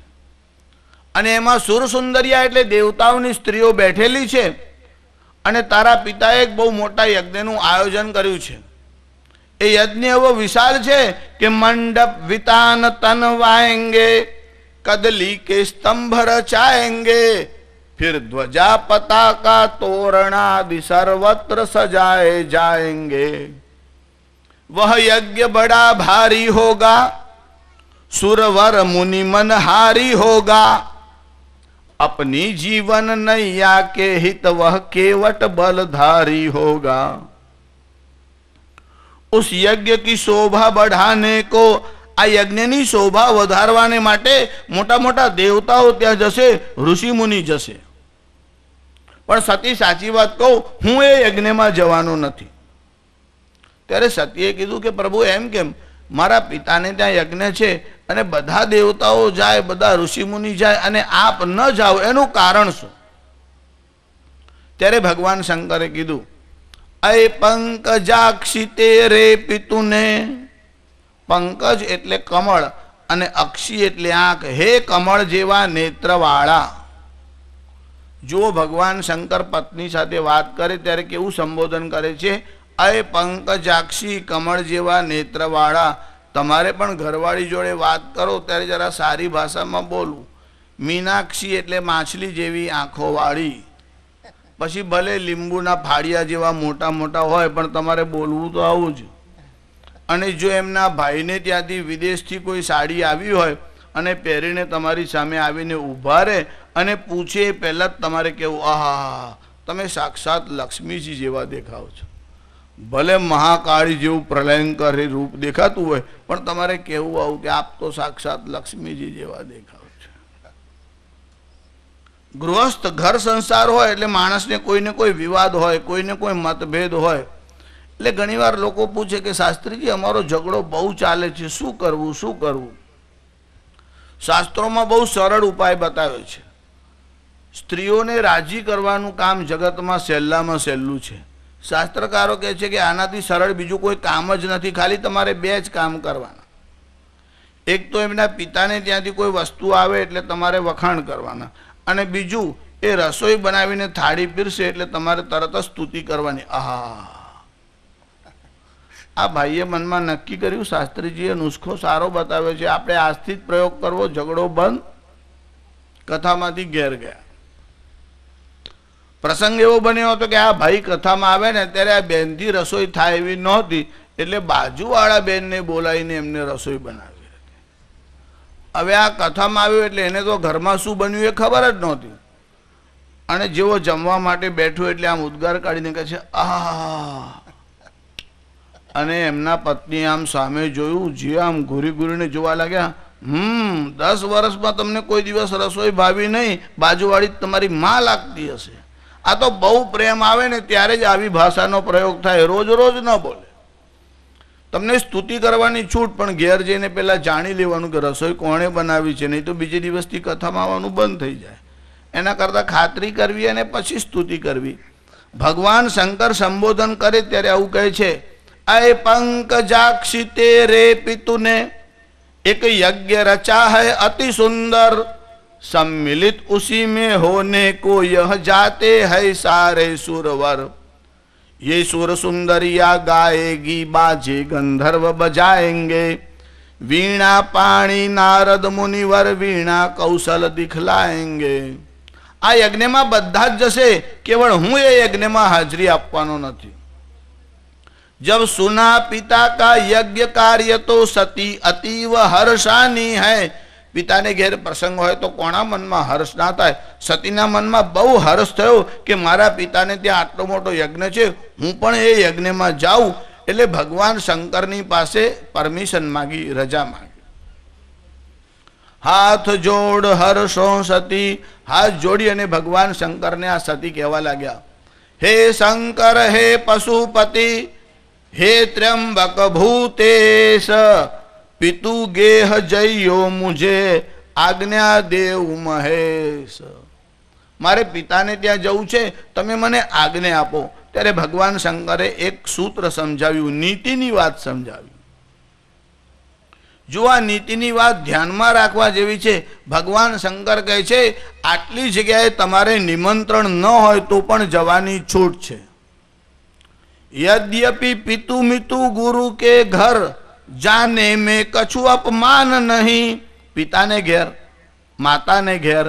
અને એમાં સુરસુંદરિયા એટલે દેવતાઓની સ્ત્રીઓ બેઠેલી છે અને તારા પિતાએ એક બહુ મોટા યજ્ઞનું આયોજન કર્યું છે. એ यज्ञ वो विशाल છે कि मंडप वितान तनवाएंगे, कदली के स्तंभ रचाएंगे, फिर ध्वजा पताका तोरणादि सर्वत्र सजाए जाएंगे. वह यज्ञ बड़ा भारी होगा, सुरवर मुनि मनहारी होगा, अपनी जीवन नैया के हित वह केवट बलधारी होगा. उस यज्ञ की शोभा बढ़ाने को, आ यज्ञની શોભા વધારવાને માટે મોટા મોટા દેવતાઓ ત્યાં જશે, ઋષિ મુનિ જશે. પણ સતી સાચી વાત કહું, હું એ યજ્ઞમાં જવાનો નથી. ત્યારે સતીએ કીધું કે પ્રભુ એમ કેમ? મારા પિતાને ત્યાં યજ્ઞ છે અને બધા દેવતાઓ જાય, બધા ઋષિ મુનિ જાય અને આપ ન જાઓ, એનું કારણ શું? ત્યારે ભગવાન શંકરે કીધું, अय पंकजाक्षी तेरे पितुने. पंकज એટલે કમળ અને અક્ષી એટલે આંખ. હે કમળ જેવા નેત્રવાળા. જો ભગવાન શંકર પત્ની સાથે વાત કરે ત્યારે કેવું સંબોધન કરે છે? અય પંકજાક્ષી, કમળ જેવા નેત્રવાળા. તમારે પણ ઘરવાળી જોડે વાત કરો ત્યારે જરા સારી ભાષામાં બોલવું. મીનાક્ષી એટલે માછલી જેવી આંખોવાળી. પછી ભલે લીંબુના ફાડિયા જેવા મોટા મોટા હોય પણ તમારે બોલવું તો આવું જ. અને જો એમના ભાઈને ત્યાંથી વિદેશથી કોઈ સાડી આવી હોય અને પહેરીને તમારી સામે આવીને ઊભા રહે અને પૂછે એ પહેલાં જ તમારે કહેવું, આહા, તમે સાક્ષાત લક્ષ્મીજી જેવા દેખાવ છો. ભલે મહાકાળી જેવું પ્રલયંકર રૂપ દેખાતું હોય પણ તમારે કહેવું આવું કે આપ તો સાક્ષાત લક્ષ્મીજી જેવા દેખાવ. ગૃહસ્થ ઘર સંસાર હોય એટલે માણસને કોઈને કોઈ વિવાદ હોય, કોઈને કોઈ મતભેદ હોય. એટલે ઘણીવાર લોકો પૂછે કે શાસ્ત્રીજી અમારો ઝઘડો બહુ ચાલે છે, શું કરવું શું કરવું? શાસ્ત્રોમાં બહુ સરળ ઉપાય બતાવ્યો છે. સ્ત્રીઓને રાજી કરવાનું કામ જગતમાં સહેલામાં સહેલું છે. શાસ્ત્રકારો કહે છે કે આનાથી સરળ બીજું કોઈ કામ જ નથી. ખાલી તમારે બે જ કામ કરવાના. એક તો એમના પિતાને ત્યાંથી કોઈ વસ્તુ આવે એટલે તમારે વખાણ કરવાના, અને બીજું એ રસોઈ બનાવીને થાળી પીરસે એટલે તમારે તરત જ સ્તુતિ કરવાની. આહા, આ ભાઈએ મનમાં નક્કી કર્યું, શાસ્ત્રીજીએ નુસ્ખો સારો બતાવ્યો છે, આપણે આજથી જ પ્રયોગ કરવો, ઝઘડો બંધ. કથામાંથી ઘેર ગયા. પ્રસંગ એવો બન્યો હતો કે આ ભાઈ કથામાં આવે ને ત્યારે આ બેનથી રસોઈ થાય એવી નહોતી, એટલે બાજુવાળા બેનને બોલાવીને એમને રસોઈ બનાવી હતી. હવે આ કથામાં આવ્યો એટલે એને તો ઘરમાં શું બન્યું એ ખબર જ નહોતી, અને જેવો જમવા માટે બેઠો એટલે આમ ઉદ્ગાર કાઢીને કહે છે, આહ, અને એમના પત્ની આમ સામે જોયું, જે આમ ઘૂરી ઘૂરીને જોવા લાગ્યા. 10 વર્ષમાં તમને કોઈ દિવસ રસોઈ ભાવી નહીં, બાજુવાળી તમારી માં લાગતી હશે. આ તો બહુ પ્રેમ આવે ને ત્યારે જ આવી ભાષાનો પ્રયોગ થાય, રોજ રોજ ન બોલે. તમને સ્તુતિ કરવાની છૂટ, પણ ઘેર જઈને પહેલાં જાણી લેવાનું કે રસોઈ કોણે બનાવી છે, નહીં તો બીજે દિવસથી કથામાં આવવાનું બંધ થઈ જાય. એના કરતાં ખાતરી કરવી અને પછી સ્તુતિ કરવી. ભગવાન શંકર સંબોધન કરે ત્યારે આવું કહે છે, અય પંકજાક્ષી તેરે પિતુને एक यज्ञ रचा है अति सुंदर, सम्मिलित उसी में होने को यह जाते हैं सारे सुरवर. ये सुर सुंदरिया गाएगी, बाजे गंधर्व बजाएंगे, वीणा पाणी नारद मुनिवर वीणा कौशल दिखलाएंगे. આ યજ્ઞમાં બધા જ જશે, કેવળ હું એ યજ્ઞમાં હાજરી આપવાનો નથી. जब सुना पिता का यज्ञ कार्य तो सती अतीव हर्षानी है. પિતાને ઘેર પ્રસંગ હોય તો કોના મનમાં હર્ષ ના થાય? સતીના મનમાં બહુ હર્ષ થયો કે મારા પિતાને ત્યાં આટલો મોટો યજ્ઞ છે, હું પણ એ યજ્ઞમાં જાઉં. એટલે ભગવાન શંકરની પાસે પરમિશન માગી, રજા માગી. હાથ જોડ હર્ષો સતી, હાથ જોડી અને ભગવાન શંકરને આ સતી કહેવા લાગ્યા, હે શંકર, હે પશુપતિ, हे त्र्यंबक भूतेश, पितु गेह जयो मुझे आज्ञा देव महेश. मारे पिताने ત્યાં જવું છે, તમે મને આજ્ઞા આપો. ત્યારે ભગવાન શંકરે એક સૂત્ર સમજાવ્યું, નીતિની વાત સમજાવી. જો આ નીતિની વાત ધ્યાનમાં રાખવા જેવી છે. ભગવાન શંકર કહે છે, આટલી જગ્યાએ તમારે નિમંત્રણ ન હોય તો પણ જવાની છૂટ છે. यद्यपि पितु मितु गुरु के घर जाने में कछु अपमान नहीं. पिताने घेर, माताने घेर,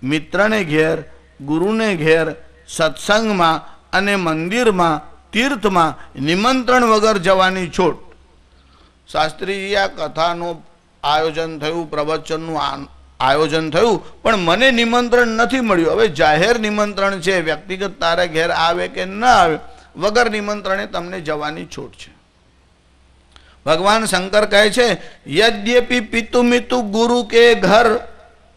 मित्रने घेर, गुरुने घेर सत्संगમાં અને મંદિરમાં, તીર્થમાં નિમંત્રણ વગર જવાની છૂટ. શાસ્ત્રીજી આ કથાનું આયોજન થયું, પ્રવચનનું આયોજન થયું, પણ મને નિમંત્રણ નથી મળ્યું. હવે જાહેર નિમંત્રણ છે, વ્યક્તિગત તારે ઘેર આવે કે ન આવે, વગર નિમંત્રણે તમને જવાની છૂટ છે. ભગવાન શંકર કહે છે, यद्यपि पितु मितु गुरु के घर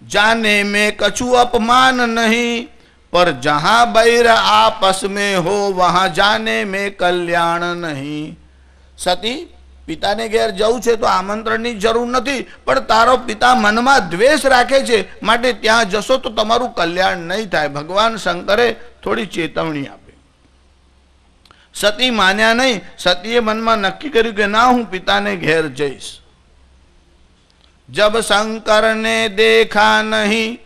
जाने में कछु अपमान नहीं, पर जहां बैर आपस में हो वहां जाने में कल्याण नहीं. સતી, પિતાને ઘેર જવું છે તો આમંત્રણની જરૂર નથી, પણ તારો પિતા મનમાં દ્વેષ રાખે છે, માટે ત્યાં જશો તો તમારું કલ્યાણ નહીં થાય. ભગવાન શંકરે થોડી ચેતવણી આપી. સતી માન્યા નહીં. સતીએ મનમાં નક્કી કર્યું કે ના, હું પિતાને ઘેર જઈશ. જબ શંકર ને દેખા નહીં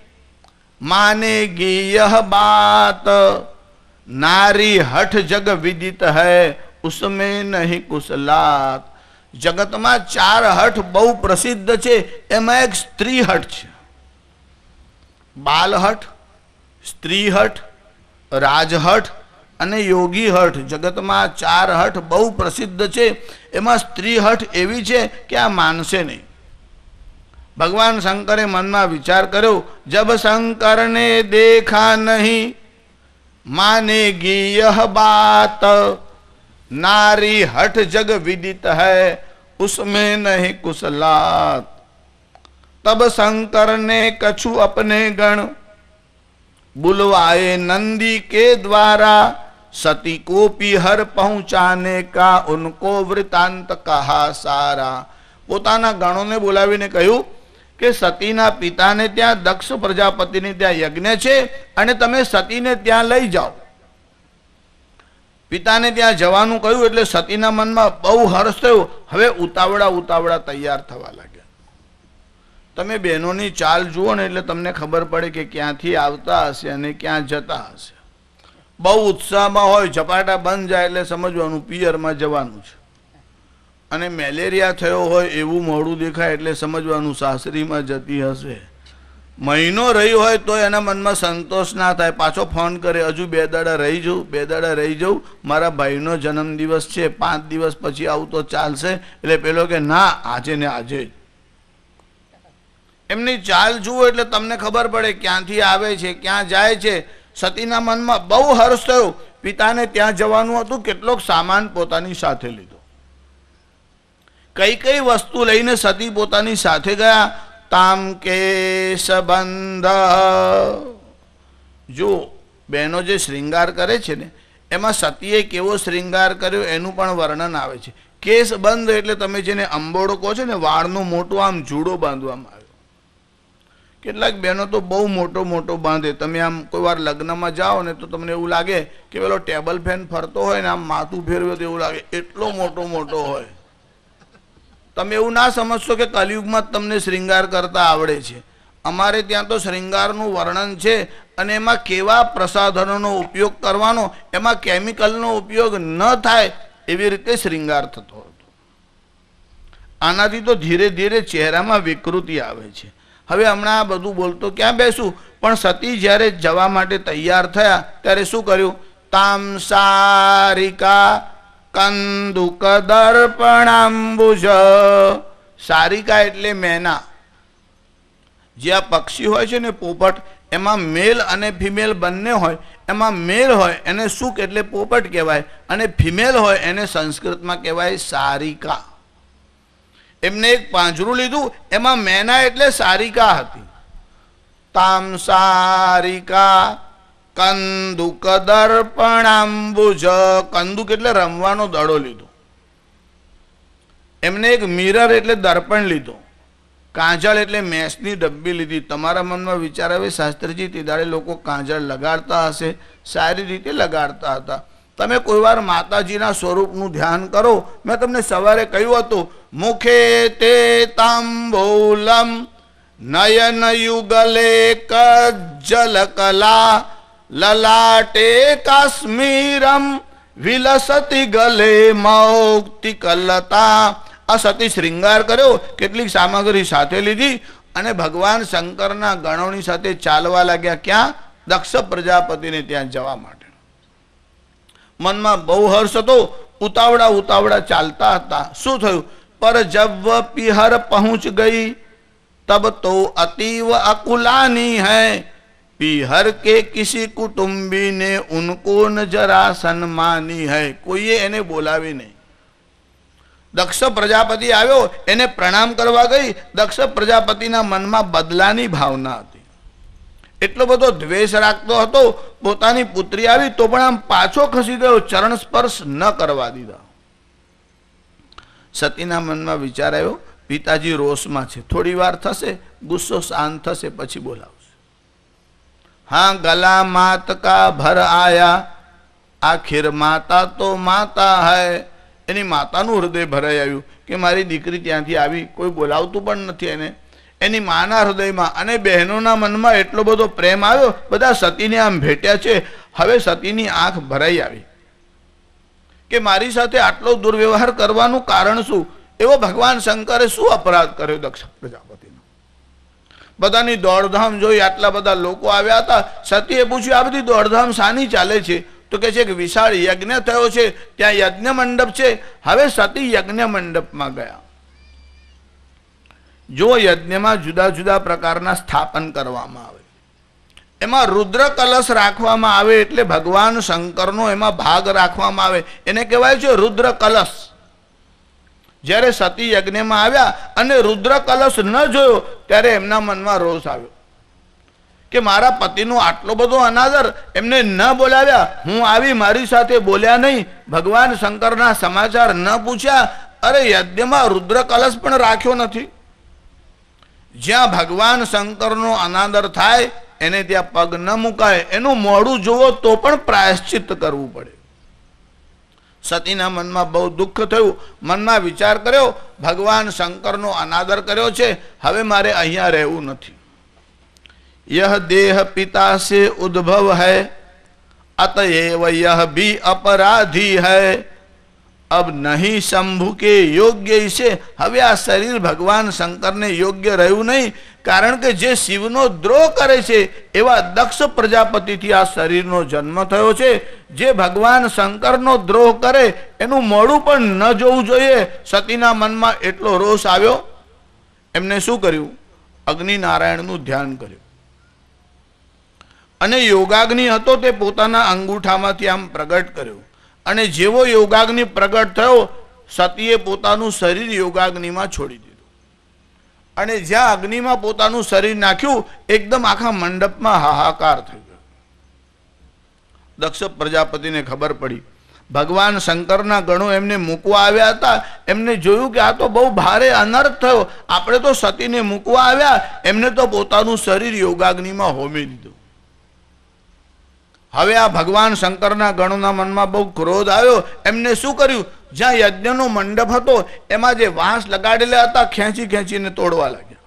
मानेगी यह बात, नारी हठ जग विदित है उसमें नहीं कुशलात. જગતમાં 4 હઠ બહુ પ્રસિદ્ધ છે, એમાં એક સ્ત્રી હઠ છે. બાલહઠ, સ્ત્રી હઠ, રાજહઠ અને યોગી હઠ. જગતમાં 4 હઠ બહુ પ્રસિદ્ધ છે, એમાં સ્ત્રી હઠ એવી છે કે આ માનશે નહીં. ભગવાન શંકરે મનમાં વિચાર કર્યો, જબ શંકર ને દેખા નહીં मानेगी यह बात, नारी हठ जग विदित है उसमें नहीं कुशलात. तब शंकर ने कछु अपने गण बुलवाए नंदी के द्वारा, सती को पीहर पहुंचाने का उनको वृतांत कहा सारा. પોતાના ગણોને બોલાવીને કહ્યું કે સતીના પિતાને ત્યાં દક્ષ પ્રજાપતિને ત્યાં યજ્ઞ છે અને તમે સતીને ત્યાં લઈ જાઓ. પિતાને ત્યાં જવાનું કહ્યું એટલે સતીના મનમાં બહુ હર્ષ થયો. હવે ઉતાવળા તૈયાર થવા લાગ્યા. તમે બહેનોની ચાલ જુઓ ને એટલે તમને ખબર પડે કે ક્યાંથી આવતા હશે અને ક્યાં જતા હશે. બહુ ઉત્સાહમાં હોય, ઝપાટા બંધ જાય એટલે સમજવાનું પિયરમાં જવાનું છે. અને મેલેરિયા થયો હોય એવું મોડું દેખાય એટલે સમજવાનું સાસરીમાં જતી હશે. મહિનો રહી હોય તો એના મનમાં સંતોષ ના થાય, પાછો ફોન કરે, હજુ 2 દાડા રહી જાઉં, 2 દાડા રહી જાઉં, મારા ભાઈનો જન્મદિવસ છે, 5 દિવસ પછી આવું તો ચાલશે. એટલે પેલો કે ના, આજે ને આજે જ. એમની ચાલ જુઓ એટલે તમને ખબર પડે ક્યાંથી આવે છે, ક્યાં જાય છે. સતીના મનમાં બહુ હર્ષ થયો. પિતાને ત્યાં જવાનું હતું, કેટલોક સામાન પોતાની સાથે લીધો. કઈ કઈ વસ્તુ લઈને સતી પોતાની સાથે ગયા? તામ કેશબંધ. જો બહેનો જે શ્રૃંગાર કરે છે ને એમાં સતીએ કેવો શ્રૃંગાર કર્યો એનું પણ વર્ણન આવે છે. કેશબંધ એટલે તમે જેને અંબોડો કહો છો ને, વાળનો મોટો આમ જુડો બાંધવામાં આવ્યો. કેટલાક બહેનો તો બહુ મોટો મોટો બાંધે. તમે આમ કોઈ વાર લગ્નમાં જાઓ ને તો તમને એવું લાગે કે પેલો ટેબલ ફેન ફરતો હોય ને આમ માથું ફેરવે તો એવું લાગે, એટલો મોટો મોટો હોય. તમે એવું ના સમજશો કે કલિયુગમાં જ તમને શ્રૃંગાર કરતા આવડે છે. અમારે ત્યાં તો શ્રૃંગારનું વર્ણન છે અને એમાં કેવા પ્રસાધનોનો ઉપયોગ કરવાનો, એમાં કેમિકલનો ઉપયોગ ન થાય એવી રીતે શ્રૃંગાર થતો હતો. આનાથી તો ધીરે ધીરે ચહેરામાં વિકૃતિ આવે છે. હવે હમણાં આ બધું બોલતો ક્યાં બેસું, પણ સતી જ્યારે જવા માટે તૈયાર થયા ત્યારે શું કર્યું? તામ સારિકા કંદુક દર્પણાંબુજ. સારિકા એટલે મેના. જે આ પક્ષી હોય છે ને પોપટ, એમાં મેલ અને ફિમેલ બંને હોય. એમાં મેલ હોય એને સુક એટલે પોપટ કહેવાય અને ફિમેલ હોય એને સંસ્કૃતમાં કહેવાય સારિકા. એમને એક પાંજરું લીધું, એમાં મેના એટલે સારિકા હતી. તામ સારિકા કંદુક દર્પણાંબુજ. કંદુક એટલે રમવાનો દડો લીધો. એમને એક મિરર એટલે દર્પણ લીધો. કાજળ એટલે મેસની ડબ્બી લીધી. તમારા મનમાં વિચાર આવે, શાસ્ત્રીજી તે દાડે લોકો કાજળ લગાડતા હશે, સારી રીતે લગાડતા હતા. તમે કોઈ વાર માતાજીના સ્વરૂપનું ધ્યાન કરો. મેં તમને સવારે કહ્યું હતું, મુખે તે તાંબૂલમ નયન યુગલે કજ્જલકલા લલાટે કાશ્મીરમ વિલસતી ગલે મૌક્તિકલતા. આ સતી શ્રૃંગાર કર્યો, કેટલીક સામગ્રી સાથે લીધી અને ભગવાન શંકરના ગણોની સાથે ચાલવા લાગ્યા. ક્યાં? દક્ષ પ્રજાપતિને ત્યાં જવા માટે. મનમાં બહુ હર્ષ હતો, ઉતાવળા ઉતાવળા ચાલતા હતા. શું થયું? પર જબ પિહર પહોંચ ગઈ તબ તો અતીવ અકુલાની હૈ. પિહર કે કિસી કુટુંબી ને ઉनको ન જરા સન્માની હૈ. કોઈએ એને બોલાવી નહીં. દક્ષ પ્રજાપતિ આવ્યો, એને પ્રણામ કરવા ગઈ. દક્ષ પ્રજાપતિના મનમાં બદલાની ભાવના હતી. એટલો બધો દ્વેષ રાખતો હતો. પોતાની પુત્રી આવી તો પણ આમ પાછો ખસી ગયો, ચરણ સ્પર્શ ન કરવા દીધા. સતીના મનમાં વિચાર આવ્યો, પિતાજી રોષમાં છે, થોડી વાર થશે, ગુસ્સો શાંત થશે, પછી બોલાવશે. હા, ગલા માત કા ભર આયા, આખિર માતા તો માતા હૈ. એની માતાનું હૃદય ભરાઈ આવ્યું કે મારી દીકરી ત્યાંથી આવી, કોઈ બોલાવતું પણ નથી એને. એની માના હૃદયમાં અને બહેનોના મનમાં એટલો બધો પ્રેમ આવ્યો. બધા સતીને આમ ભેટ્યા છે. હવે સતીની આંખ ભરાઈ આવી કે મારી સાથે આટલો દુર્વ્યવહાર કરવાનું કારણ શું? એવો ભગવાન શંકરે શું અપરાધ કર્યો દક્ષ પ્રજાપતિનો? બધાની દોડધામ જોઈ, આટલા બધા લોકો આવ્યા હતા. સતીએ પૂછ્યું, આ બધી દોડધામ શાની ચાલે છે? તો કે છે કે વિશાળ યજ્ઞ થયો છે, ત્યાં યજ્ઞ મંડપ છે. હવે સતી યજ્ઞ મંડપમાં ગયા. જો યજ્ઞમાં જુદા જુદા પ્રકારના સ્થાપન કરવામાં આવે, એમાં રુદ્ર કલશ રાખવામાં આવે એટલે ભગવાન શંકરનો એમાં ભાગ રાખવામાં આવે, એને કહેવાય છે રુદ્ર કલશ. જ્યારે સતી યજ્ઞમાં આવ્યા અને રુદ્ર કલશ ન જોયો ત્યારે એમના મનમાં રોષ આવ્યો કે મારા પતિનો આટલો બધો અનાદર, એમને ન બોલાવ્યા, હું આવી મારી સાથે બોલ્યા નહીં, ભગવાન શંકરના સમાચાર ન પૂછ્યા. અરે યજ્ઞમાં રુદ્ર કલશ પણ રાખ્યો નથી. જ્યાં ભગવાન શંકરનો અનાદર થાય એને ત્યાં પગ ન મુકાય. એનું મોઢું જુઓ તો પણ પ્રાયશ્ચિત કરવું પડે. સતીના મનમાં બહુ દુઃખ થયું. મનમાં વિચાર કર્યો, ભગવાન શંકરનો અનાદર કર્યો છે, હવે મારે અહીંયા રહેવું નથી. यह देह पिता से उद्भव है, अतएव यह भी अपराधी है. अब नहीं शंभु के योग्य इसे. હવે આ શરીર ભગવાન શંકરને યોગ્ય રહ્યું નહીં, કારણ કે જે શિવનો દ્રોહ કરે છે એવા દક્ષ પ્રજાપતિથી આ શરીરનો જન્મ થયો છે. જે ભગવાન શંકરનો દ્રોહ કરે એનું મોઢું પણ ન જોવું જોઈએ. સતીના મનમાં એટલો રોષ આવ્યો. એમને શું કર્યું? અગ્નિ નારાયણનું ધ્યાન કર્યું અને યોગાગ્નિ હતો તે પોતાના અંગૂઠામાંથી આમ પ્રગટ કર્યો. અને જેવો યોગાગ્નિ પ્રગટ થયો સતીએ પોતાનું શરીર યોગાગ્નિમાં છોડી દીધું અને જ્યાં અગ્નિમાં પોતાનું શરીર નાખ્યું એકદમ આખા મંડપમાં હાહાકાર થઈ ગયો. દક્ષ પ્રજાપતિને ખબર પડી. ભગવાન શંકરના ગણો એમને મૂકવા આવ્યા હતા. એમને જોયું કે આ તો બહુ ભારે અનર્થ થયો. આપણે તો સતીને મૂકવા આવ્યા, એમને તો પોતાનું શરીર યોગાગ્નિમાં હોમી દીધું. હવે આ ભગવાન શંકરના ગણોના મનમાં બહુ ક્રોધ આવ્યો. એમને શું કર્યું? જ્યાં યજ્ઞનો મંડપ હતો એમાં જે વાંસ લગાડેલા હતા ખેંચી ખેંચીને તોડવા લાગ્યા.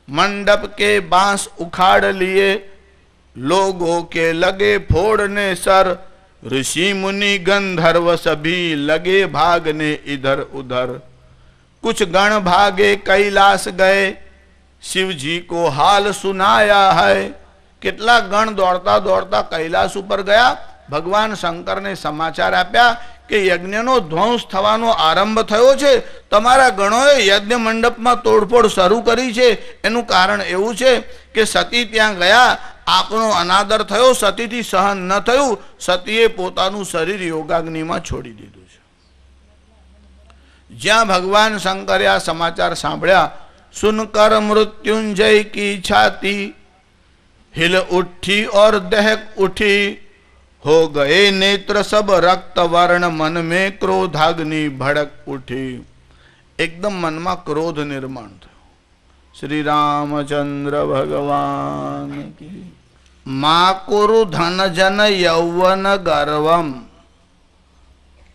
મંડપ કે બાંસ ઉખાડ લીએ, लोगों के लगे फोड़ने सर, ऋषि मुनि गंधर्व सभी लगे भागने इधर उधर. कुछ गण भागे कैलाश गए, शिव जी को हाल सुनाया है. કેટલા ગણ દોડતા દોડતા કૈલાસ ઉપર ગયા. ભગવાન શંકરને સમાચાર આપ્યા કે યજ્ઞનો ધ્વંસ થવાનો આરંભ થયો છે. તમારા ગણોએ યજ્ઞ મંડપમાં તોડફોડ શરૂ કરી છે. એનું કારણ એવું છે કે સતી ત્યાં ગયા, આપનો અનાદર થયો, સતીથી સહન ન થયું, સતીએ પોતાનું શરીર યોગાગ્નિમાં છોડી દીધું છે. જ્યાં ભગવાન શંકરે આ સમાચાર સાંભળ્યા, સુનકર મૃત્યુંજય કી છાતી हिल उठी और दहक उठी, हो गए नेत्र सब रक्त वर्ण, मन में क्रोधाग्नि भड़क उठी. एकदम मन में क्रोध निर्माण थयो. श्री रामचंद्र भगवान की. मा कुरु धन जन यौवन गर्वम.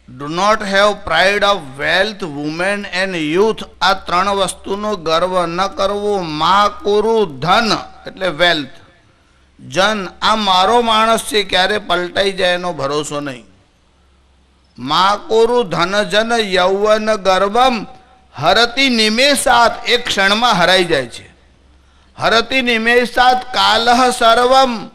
Do not have pride of wealth, women and youth. आ त्रण वस्तुनो गर्व न करवो. मा कुरु धन એટલે વેલ્થ, જન આ મારો માણસ છે, ક્યારે પલટાઈ જાય એનો ભરોસો નહીં. મા કોરુ ધન જન યૌવન ગર્વમ. હરતી નિમેષાત, એક ક્ષણમાં હરાઈ જાય છે. હરતી નિમેષાત કાલહ સર્વમ.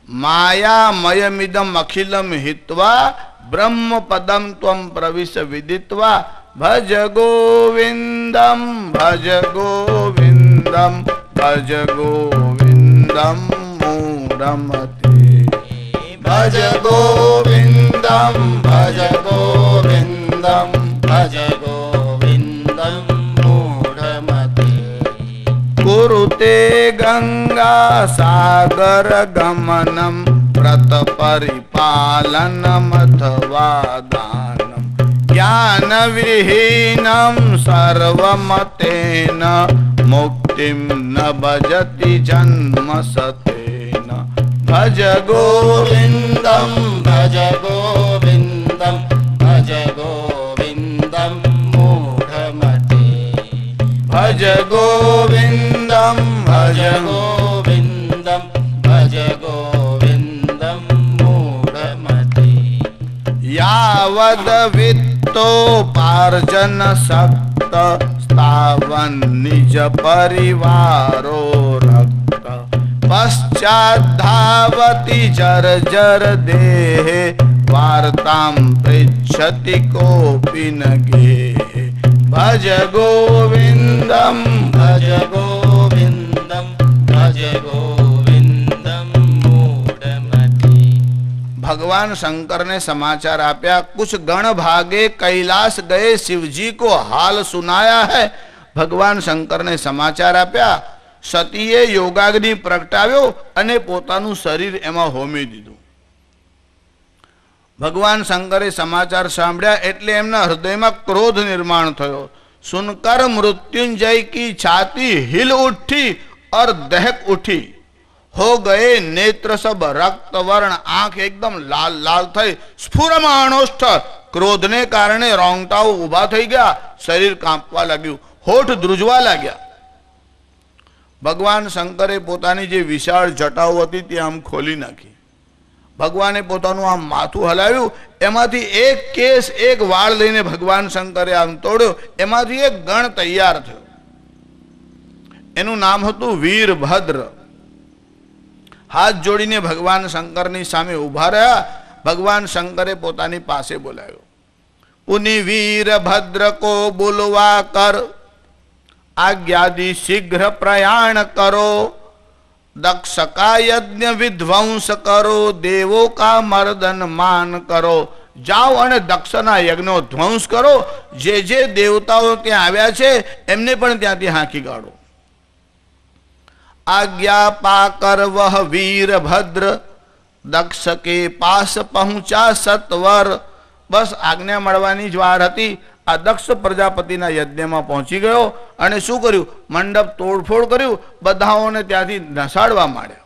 માયામયમિદમ અખિલમ હિત્વા, બ્રહ્મ પદમ ત્વમ પ્રવિશ વિદિત્વા. ભજ ગોવિંદમ ભજ ગોવિંદમ ભજ ગોવિંદમ મૂઢમતે. ભજ ગોવિંદમ ભજ ગોવિંદમ ભજ ગોવિંદમ મૂઢમતે. કુરુતે ગંગા સાગર ગમનમ, વ્રત પરિપાલનમ અથવા દાનમ. જ્ઞાન વિહીનમ સર્વમતેન, મુક્તિમ ન ભજતિ જન્મ સતેન. ભજ ગોવિંદમ ભજ ગોવિંદમ ભજ ગોવિંદમ મૂઢમતે. ભજ ગોવિંદમ ભજ ગોવિંદમ ભજ ગોવિંદમ મૂઢમતે. યાવદ વિત્તોપાર્જન સક્ત, સ્થાવન નિજ પરિવારો રક્ત. પશ્ચાત ધાવતી જર્જર દેહે, વાર્તામ પૃચ્છતિ કોપી ન ગેહે. ભજ ગોવિંદમ ભજ ગોવિંદમ ભજ ગોવિંદમ મૂઢમતે. ભગવાન શંकर ने समाचार आप्या, कुछ गण भागे कैलाश गए, शिवजी को हाल सुनाया है. भगवान शंकर ने समाचार आप्या. સતીએ યોગાગ્નિ પ્રગટાવ્યો અને પોતાનું શરીર એમાં હોમી દીધું. ભગવાન શંકરે સમાચાર સાંભળ્યા એટલે એમના હૃદયમાં ક્રોધ નિર્માણ થયો. સુનકર મૃત્યુંજય કી છાતી हिल उठी और दहक उठी. हो गए नेत्र सब रक्त वर्ण. आंख एकदम लाल लाल થઈ. સ્ફુરમાણોષ્ઠ, ક્રોધને કારણે રોંગટાઓ ઊભા થઈ ગયા. શરીર કાંપવા લાગ્યું, હોઠ ધ્રુજવા લાગ્યા. ભગવાન શંકરે પોતાની જે વિશાળ જટાઓ હતી તે આમ ખોલી નાખી. ભગવાને પોતાનું આમ માથું હલાવ્યું. એમાંથી એક કેસ, એક વાળ લઈને ભગવાન શંકરે આમ તોડ્યો. એમાંથી એક ગણ તૈયાર થયો. એનું નામ હતું વીરભદ્ર. હાથ જોડીને ભગવાન શંકરની સામે ઉભા રહ્યા. ભગવાન શંકરે પોતાની પાસે બોલાવ્યો. પુનિ વીરભદ્ર કો બોલવા કર, आज्ञादि शीघ्र प्रयाण करो. दक्ष का यज्ञ विध्वंस करो, देवों का मर्दन मान करो. જાઓ અને દક્ષના યજ્ઞનો ધ્વંસ કરો, જે દેવતાઓ ત્યાં આવ્યા છે એમને પણ ત્યાંથી હાંકી કાઢો. આજ્ઞા પાકર વહ વીરભદ્ર દક્ષ કે પાસ પહોંચા સત્વર. બસ આજ્ઞા મળવાની જ વાર હતી. આ દક્ષ પ્રજાપતિના યજ્ઞમાં પહોંચી ગયો અને શું કર્યું? મંડપ તોડફોડ કર્યું, બધાઓને ત્યાંથી નસાડવા માંડ્યા.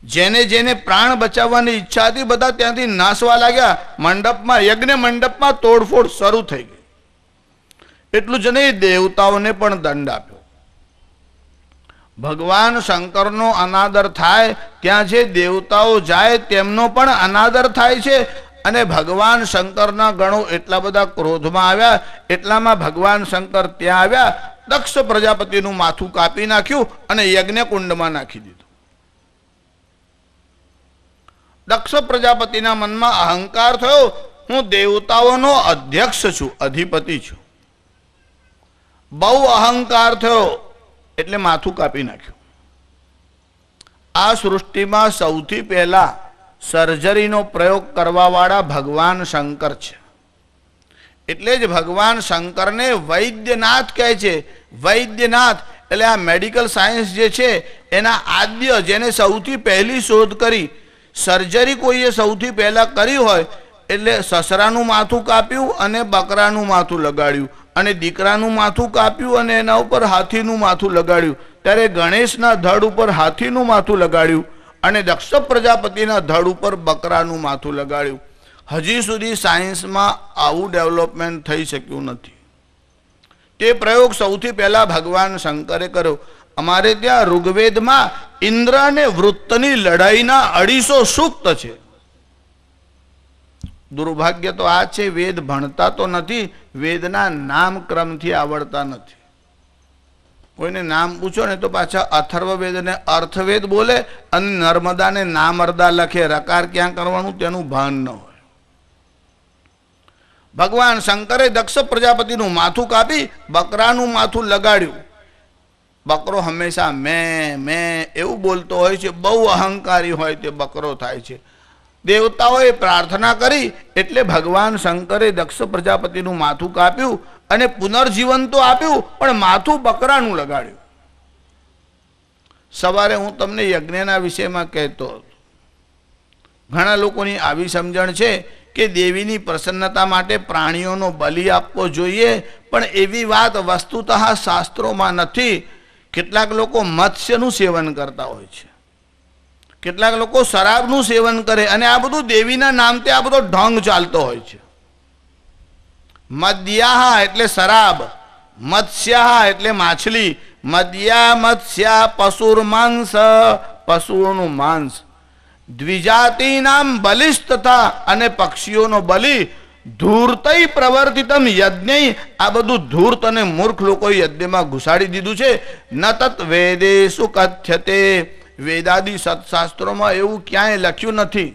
જેને જેને પ્રાણ બચાવવાની ઈચ્છા હતી બધા ત્યાંથી નાસવા લાગ્યા. મંડપમાં, યજ્ઞ મંડપમાં તોડફોડ શરૂ થઈ ગઈ. એટલું જ નહીં, દેવતાઓને પણ દંડ આપ્યો. ભગવાન શંકરનો અનાદર થાય ત્યાં જે દેવતાઓ જાય તેમનો પણ અનાદર થાય છે. અને ભગવાન શંકરના ગણો એટલા બધા ક્રોધમાં આવ્યા. એટલામાં ભગવાન શંકર ત્યાં આવ્યા, દક્ષ પ્રજાપતિનું માથું કાપી નાખ્યું અને યજ્ઞ કુંડમાં નાખી દીધું. દક્ષ પ્રજાપતિના મનમાં અહંકાર થયો, હું દેવતાઓનો અધ્યક્ષ છું, અધિપતિ છું. બહુ અહંકાર થયો એટલે માથું કાપી નાખ્યું. આ સૃષ્ટિમાં સૌથી પહેલા સર્જરીનો પ્રયોગ કરવા વાળા ભગવાન શંકર છે. એટલે જ ભગવાન શંકરને વૈદ્યનાથ કહે છે. વૈદ્યનાથ એટલે આ મેડિકલ સાયન્સ જે છે એના આદ્ય, જેને સૌથી પહેલી શોધ કરી. સર્જરી કોઈએ સૌથી પહેલા કરી હોય એટલે સસરાનું માથું કાપ્યું અને બકરાનું માથું લગાડ્યું, અને દીકરાનું માથું કાપ્યું અને એના ઉપર હાથીનું માથું લગાડ્યું. ત્યારે ગણેશના ધડ ઉપર હાથીનું માથું લગાડ્યું અને દક્ષ પ્રજાપતિના ધડ ઉપર બકરાનું માથું લગાડ્યું. હજી સુધી સાયન્સમાં આવું ડેવલપમેન્ટ થઈ શક્યું નથી. તે પ્રયોગ સૌથી પહેલા ભગવાન શંકરે કર્યો. અમારે ત્યાં ઋગ્વેદમાં ઇન્દ્ર અને વૃત્તની લડાઈના 250 સૂક્ત છે. દુર્ભાગ્ય તો આ છે, વેદ ભણતા તો નથી, વેદના નામક્રમથી આવડતા નથી. કોઈને નામ પૂછો ને તો પાછા અથર્વવેદ ને અર્થવેદ બોલે અને નર્મદાને નામર્દા લખે. રકાર ક્યાં કરવાનું તેનું ભાન ન હોય. ભગવાન શંકરે દક્ષ પ્રજાપતિનું માથું કાપી બકરાનું માથું લગાડ્યું. બકરો હંમેશા મેં એવું બોલતો હોય છે. બહુ અહંકારી હોય તે બકરો થાય છે. દેવતાઓએ પ્રાર્થના કરી એટલે ભગવાન શંકરે દક્ષ પ્રજાપતિનું માથું કાપ્યું અને પુનર્જીવન તો આપ્યું, પણ માથું બકરાનું લગાડ્યું. સવારે હું તમને યજ્ઞના વિષયમાં કહેતો હતો. ઘણા લોકોની આવી સમજણ છે કે દેવીની પ્રસન્નતા માટે પ્રાણીઓનો બલિ આપવો જોઈએ, પણ એવી વાત વસ્તુતઃ શાસ્ત્રોમાં નથી. કેટલાક લોકો મત્સ્યનું સેવન કરતા હોય છે, કેટલાક લોકો શરાબનું સેવન કરે, અને આ બધું દેવીના નામથી આ બધો ઢોંગ ચાલતો હોય છે. મદ્યાહ એટલે શરાબ, મત્સ્યાહ એટલે માછલી. મદ્યા મત્સ્યા પશુર માંસ, પશુઓનું માંસ. દ્વિજાતિ નામ બલિસ્તથા, અને પક્ષીઓનો બલિ. ધૂર્તૈ પ્રવર્તિતમ યજ્ઞ, આ બધું ધૂર્ત અને મૂર્ખ લોકોએ યજ્ઞમાં ઘુસાડી દીધું છે. ન તત વેદેષુ કથ્યતે, વેદાદિ સત્શાસ્ત્રોમાં એવું ક્યાંય લખ્યું નથી.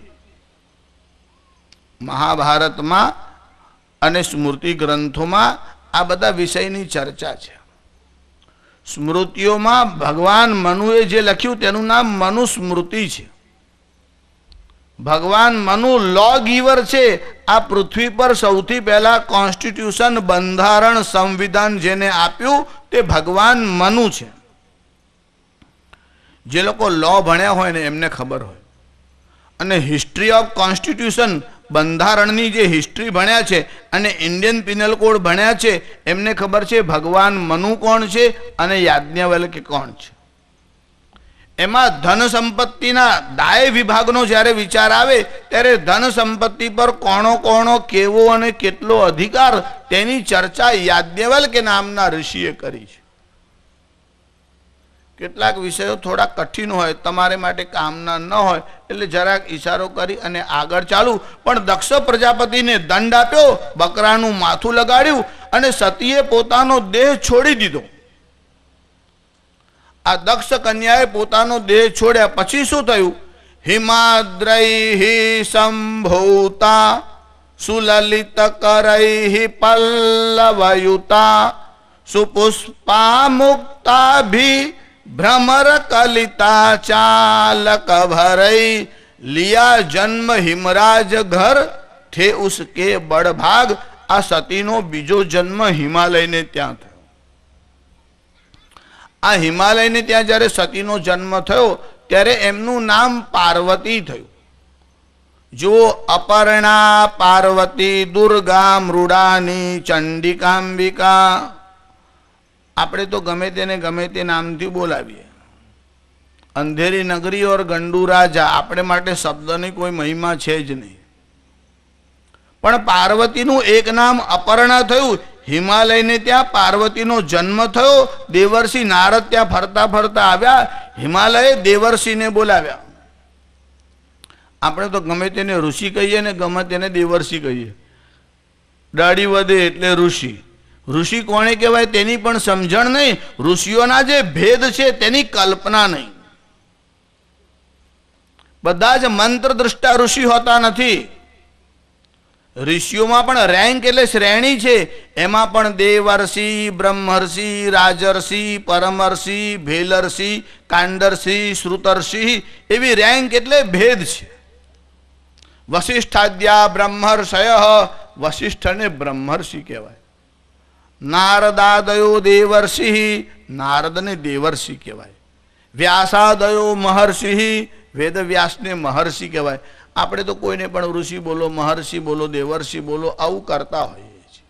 મહાભારતમાં અને સ્મૃતિ ગ્રંથોમાં આ બધા વિષયની ચર્ચા છે. સ્મૃતિઓમાં ભગવાન મનુએ જે લખ્યું તેનું નામ મનુસ્મૃતિ છે. ભગવાન મનુ લો ગીવર છે. આ પૃથ્વી પર સૌથી પહેલા કોન્સ્ટિટ્યુશન, બંધારણ, સંવિધાન જેને આપ્યું તે ભગવાન મનુ છે. જે લોકો લો ભણ્યા હોય ને એમને ખબર હોય, અને હિસ્ટ્રી ઓફ કોન્સ્ટિટ્યુશન, બંધારણની જે હિસ્ટ્રી ભણ્યા છે અને ઇન્ડિયન પિનલ કોડ ભણ્યા છે એમને ખબર છે ભગવાન મનુ કોણ છે અને યાજ્ઞવલ્ક્ય કોણ છે. એમાં ધન સંપત્તિના દાય વિભાગનો જ્યારે વિચાર આવે ત્યારે ધન સંપત્તિ પર કોણો કોણો કેવો અને કેટલો અધિકાર તેની ચર્ચા યાજ્ઞવલ્ક્ય નામના ઋષિએ કરી છે. કેટલાક વિષયો થોડા કઠિન હોય, તમારે માટે કામના ન હોય એટલે જરાક ઈશારો કરી અને આગળ ચાલુ. પણ દક્ષ પ્રજાપતિને દંડ આપ્યો, બકરાનું માથું લગાડ્યું અને સતીએ પોતાનો દેહ છોડી દીધો. આ દક્ષ કન્યાએ પોતાનો દેહ છોડ્યા પછી શું થયું? હિમાદ્રૈ સંભૂતા સુલલિત કરૈ પલ્લવયુતા સુપુષ્પા મુક્તાભી ભ્રમર કલિતા ચાલક ભરઈ લિયા જન્મ હિમરાજ ઘર થે ઉસકે બડભાગ. આ સતીનો બીજો જન્મ હિમાલયને ત્યાં થયો. આ હિમાલયને ત્યાં જ્યારે સતીનો જન્મ થયો ત્યારે એમનું નામ પાર્વતી થયું. જો અપર્ણા, પાર્વતી, દુર્ગા, મૃડાની, ચંડિકાંબિકા, આપણે તો ગમે તેને ગમે તે નામથી બોલાવીએ. અંધેરી નગરી ઓર ગંડુ રાજા, આપણે માટે શબ્દની કોઈ મહિમા છે જ નહીં. પણ પાર્વતીનું એક નામ અપર્ણા થયું. હિમાલયને ત્યાં પાર્વતીનો જન્મ થયો. દેવર્ષિ નારદ ત્યાં ફરતા ફરતા આવ્યા. હિમાલયે દેવર્ષિને બોલાવ્યા. આપણે તો ગમે તેને ઋષિ કહીએ ને ગમે તેને દેવર્ષિ કહીએ. દાઢી વધે એટલે ઋષિ. ઋષિ કોણે કહેવાય તેની પણ સમજણ નહીં. ઋષિઓના જે ભેદ છે તેની કલ્પના નહીં. બધા જ મંત્ર દ્રષ્ટા ઋષિ હોતા નથી. ઋષિઓમાં પણ રેન્ક એટલે શ્રેણી છે. એમાં પણ દેવર્ષિ, બ્રહ્મર્ષિ, રાજર્ષિ, પરમર્ષિ, ભેલર્ષિ, કાંડર્ષિ, શ્રુતર્ષિ, એવી રેન્ક એટલે ભેદ છે. વશિષ્ઠાદ્યા બ્રહ્મર્ષય, વશિષ્ઠને બ્રહ્મર્ષિ કહેવાય. નારદાદયો દેવર્ષિ, નારદને દેવર્ષિ કહેવાય. વ્યાસાદયો મહર્ષિ, વેદવ્યાસને મહર્ષિ કહેવાય. આપણે તો કોઈને પણ ઋષિ બોલો, મહર્ષિ બોલો, દેવર્ષિ બોલો આવું કરતા હોઈએ છીએ.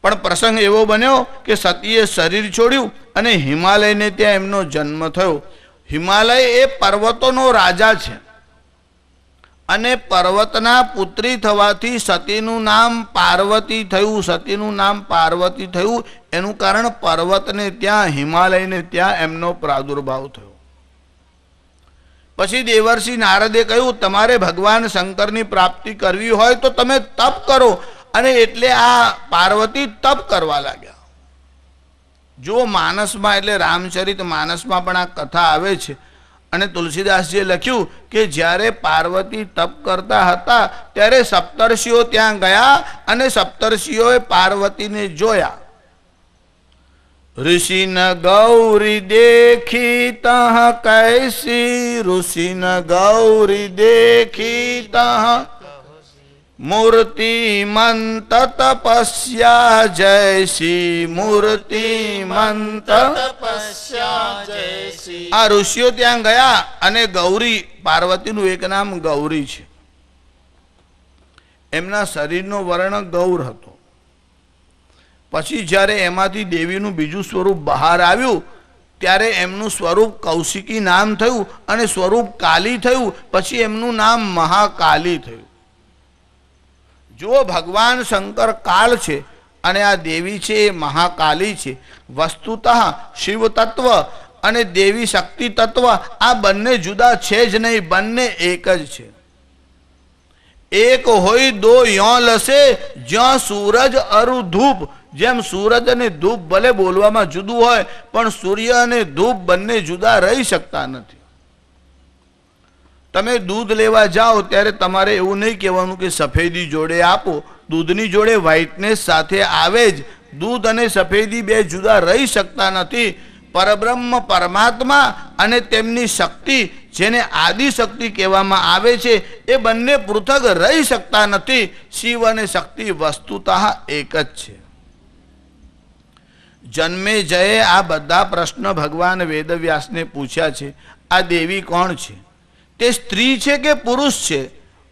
પણ પ્રસંગ એવો બન્યો કે સતીએ શરીર છોડ્યું અને હિમાલયને ત્યાં એમનો જન્મ થયો. હિમાલય એ પર્વતોનો રાજા છે અને પર્વતના પુત્રી થવાથી સતીનું નામ પાર્વતી થયું. સતીનું નામ પાર્વતી થયું એનું કારણ પર્વતને ત્યાં, હિમાલયને ત્યાં એમનો પ્રાદુર્ભાવ થયો. પછી દેવર્ષિ નારદે કહ્યું તમારે ભગવાન શંકરની પ્રાપ્તિ કરવી હોય તો તમે તપ કરો. અને એટલે આ પાર્વતી તપ કરવા લાગ્યા. જો માનસમાં એટલે રામચરિત માનસમાં પણ આ કથા આવે છે. અને તુલસીદાસજીએ લખ્યું કે જ્યારે પાર્વતી તપ કરતા હતા ત્યારે સપ્તર્ષિઓ ત્યાં ગયા અને સપ્તર્ષિઓએ પાર્વતીને જોયા. ऋषि न गौरी देखी तह कैसी, ऋषि न गौरी देखी तह मूर्तिमंत तपस्या जैसी, मूर्तिमंत तपस्या जैसी. આ ઋષિઓ ત્યાં ગયા અને ગૌરી, પાર્વતીનું એક નામ ગૌરી છે. એમના શરીરનો વર્ણ ગૌર હતો. પછી જ્યારે એમાંથી દેવીનું બીજું સ્વરૂપ બહાર આવ્યું ત્યારે એમનું સ્વરૂપ કૌશિકી નામ થયું અને સ્વરૂપ કાલી થયું. પછી એમનું નામ મહાકાલી થયું. જો ભગવાન શંકર કાલ છે અને આ દેવી છે એ મહાકાલી છે. વસ્તુતઃ શિવ તત્વ અને દેવી શક્તિ તત્વ આ બંને જુદા છે જ નહીં, બંને એક જ છે. એક હોય દો યો લસે, જ્યાં સૂરજ અરુ ધૂપ. જેમ સૂરજ અને ધૂપ ભલે બોલવામાં જુદું હોય પણ સૂર્ય અને ધૂપ બંને જુદા રહી શકતા નથી. તમે દૂધ લેવા જાઓ ત્યારે તમારે એવું નહીં કહેવાનું કે સફેદી જોડે આપો. દૂધની જોડે વ્હાઇટનેસ સાથે આવે જ. દૂધ અને સફેદી બે જુદા રહી શકતા નથી. પરબ્રહ્મ પરમાત્મા અને તેમની શક્તિ જેને આદિ શક્તિ કહેવામાં આવે છે એ બંને પૃથક રહી શકતા નથી. શિવ અને શક્તિ વસ્તુતઃ એક જ છે. જન્મે જયે આ બધા પ્રશ્ન ભગવાન વેદવ્યાસને પૂછ્યા છે. આ દેવી કોણ છે? તે સ્ત્રી છે કે પુરુષ છે?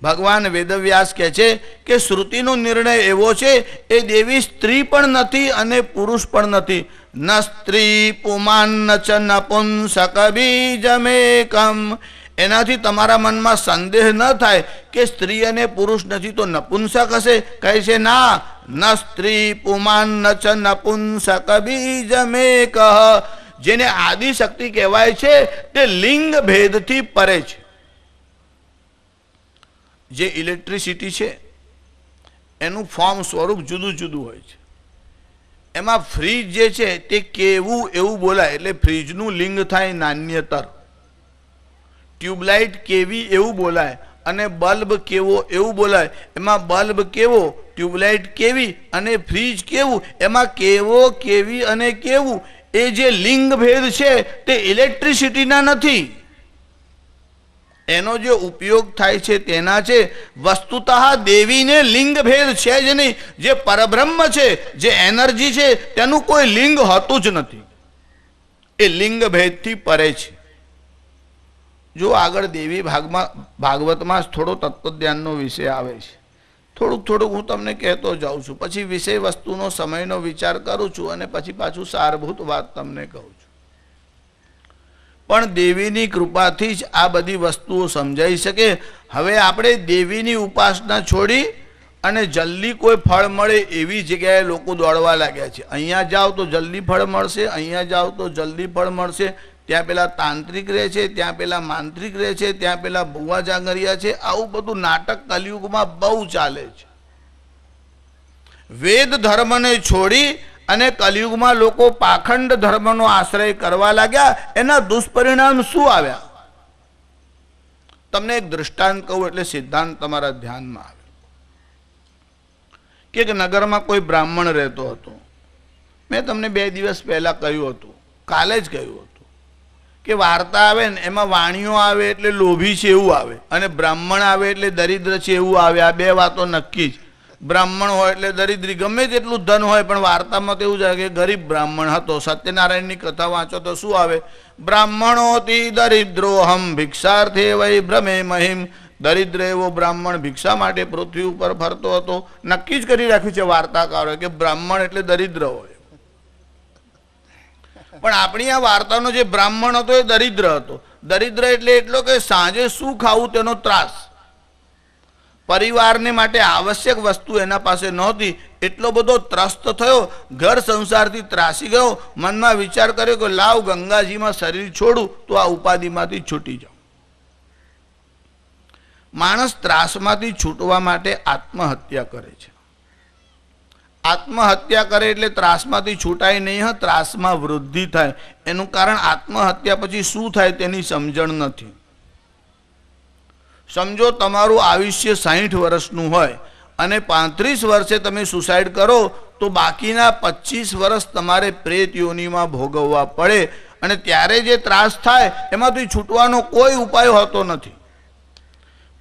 ભગવાન વેદવ્યાસ કહે છે કે શ્રુતિનો નિર્ણય એવો છે એ દેવી સ્ત્રી પણ નથી અને પુરુષ પણ નથી. ન સ્ત્રી પુમાન ન ચ નપુંસક બીજમેકમ. એનાથી તમારા મનમાં સંદેહ ન થાય કે સ્ત્રી અને પુરુષ નથી તો નપુંસક હશે. કહે છે ના, ન સ્ત્રી પુમાન ન ચ નપુંસક બીજમેક. જેને આદિશક્તિ કહેવાય છે તે લિંગ ભેદથી પરે છે. જે ઇલેક્ટ્રિસિટી છે એનું ફોર્મ સ્વરૂપ જુદું જુદું હોય છે. એમાં ફ્રીજ જે છે તે કેવું એવું બોલાય એટલે ફ્રીજનું લિંગ થાય નાન્યતર. ટ્યુબલાઇટ કેવી એવું બોલાય અને બલ્બ કેવો એવું બોલાય. એમાં બલ્બ કેવો, ટ્યુબલાઇટ કેવી અને ફ્રીજ કેવું, એમાં કેવો, કેવી અને કેવું એ જે લિંગ ભેદ છે તે ઇલેક્ટ્રિસિટીના નથી. એનો જે ઉપયોગ થાય છે તેના છે. વસ્તુતઃ દેવીને લિંગ ભેદ છે જ નહીં. જે પરબ્રહ્મ છે, જે એનર્જી છે, તેનું કોઈ લિંગ હોતું જ નથી. એ લિંગ ભેદથી પરે છે. જો આગળ દેવી ભાગવતમાં થોડો તત્વજ્ઞાનનો વિષય આવે છે. થોડુંક હું તમને કહેતો જાઉં છું, પછી વિષય વસ્તુનો સમયનો વિચાર કરું છું અને પછી પાછું સારભૂત વાત તમને કહું છું. પણ દેવીની કૃપાથી જ આ બધી વસ્તુઓ સમજાઈ શકે. હવે આપણે દેવીની ઉપાસના છોડી અને જલ્દી કોઈ ફળ મળે એવી જગ્યાએ લોકો દોડવા લાગ્યા છે. અહીંયા જાઓ તો જલ્દી ફળ મળશે, અહીંયા જાઓ તો જલ્દી ફળ મળશે. ત્યાં પેલા તાંત્રિક રહે છે, ત્યાં પેલા માંત્રિક રહે છે, ત્યાં પેલા ભુવા જાંગરિયા છે. આવું બધું નાટક કલિયુગમાં બહુ ચાલે છે. વેદ ધર્મને છોડી અને કલિયુગમાં લોકો પાખંડ ધર્મનો આશ્રય કરવા લાગ્યા. એના દુષ્પરિણામ શું આવ્યા? તમને એક દૃષ્ટાંત કહું એટલે સિદ્ધાંત તમારા ધ્યાનમાં આવે. કે એક નગરમાં કોઈ બ્રાહ્મણ રહેતો હતો. મેં તમને 2 દિવસ પહેલા કહ્યું હતું, કાલે જ કહ્યું હતું કે વાર્તા આવે ને એમાં વાણીઓ આવે એટલે લોભી છે એવું આવે, અને બ્રાહ્મણ આવે એટલે દરિદ્ર છે એવું આવે. આ 2 વાતો નક્કી જ. બ્રાહ્મણ હોય એટલે દરિદ્રી, ગમે તેટલું ધન હોય પણ વાર્તામાં તો એવું જાય કે ગરીબ બ્રાહ્મણ હતો. સત્યનારાયણની કથા વાંચો તો શું આવે? બ્રાહ્મણોથી દરિદ્રોહમ ભિક્ષાર્થે વૈ ભ્રમે મહિમ. દરિદ્ર એવો બ્રાહ્મણ ભિક્ષા માટે પૃથ્વી ઉપર ફરતો હતો. નક્કી જ કરી રાખ્યું છે વાર્તાકારોએ કે બ્રાહ્મણ એટલે દરિદ્ર હોય. પણ આપણી આ વાર્તાનો જે બ્રાહ્મણ હતો એ દરિદ્ર હતો. દરિદ્ર એટલે એટલો કે સાંજે શું ખાવું તેનો ત્રાસ. પરિવારને માટે આવશ્યક વસ્તુ એના પાસે નહોતી. એટલો બધો ત્રસ્ત થયો, ઘર સંસારથી ત્રાસી ગયો. મનમાં વિચાર કર્યો કે લાવ ગંગાજીમાં શરીર છોડું તો આ ઉપાધિમાંથી છૂટી જાઉં. માણસ ત્રાસમાંથી છૂટવા માટે આત્મહત્યા કરે છે. આત્મહત્યા કરે એટલે ત્રાસમાંથી છૂટાય નહીં, ત્રાસમાં વૃદ્ધિ થાય. એનું કારણ આત્મહત્યા પછી શું થાય તેની સમજણ નથી. સમજો તમારું આયુષ્ય 60 વર્ષનું હોય અને 35 વર્ષે તમે સુસાઇડ કરો તો બાકીના 25 વર્ષ તમારે પ્રેત યોનિમાં ભોગવવા પડે. અને ત્યારે જે ત્રાસ થાય એમાંથી છૂટવાનો કોઈ ઉપાય હોતો નથી.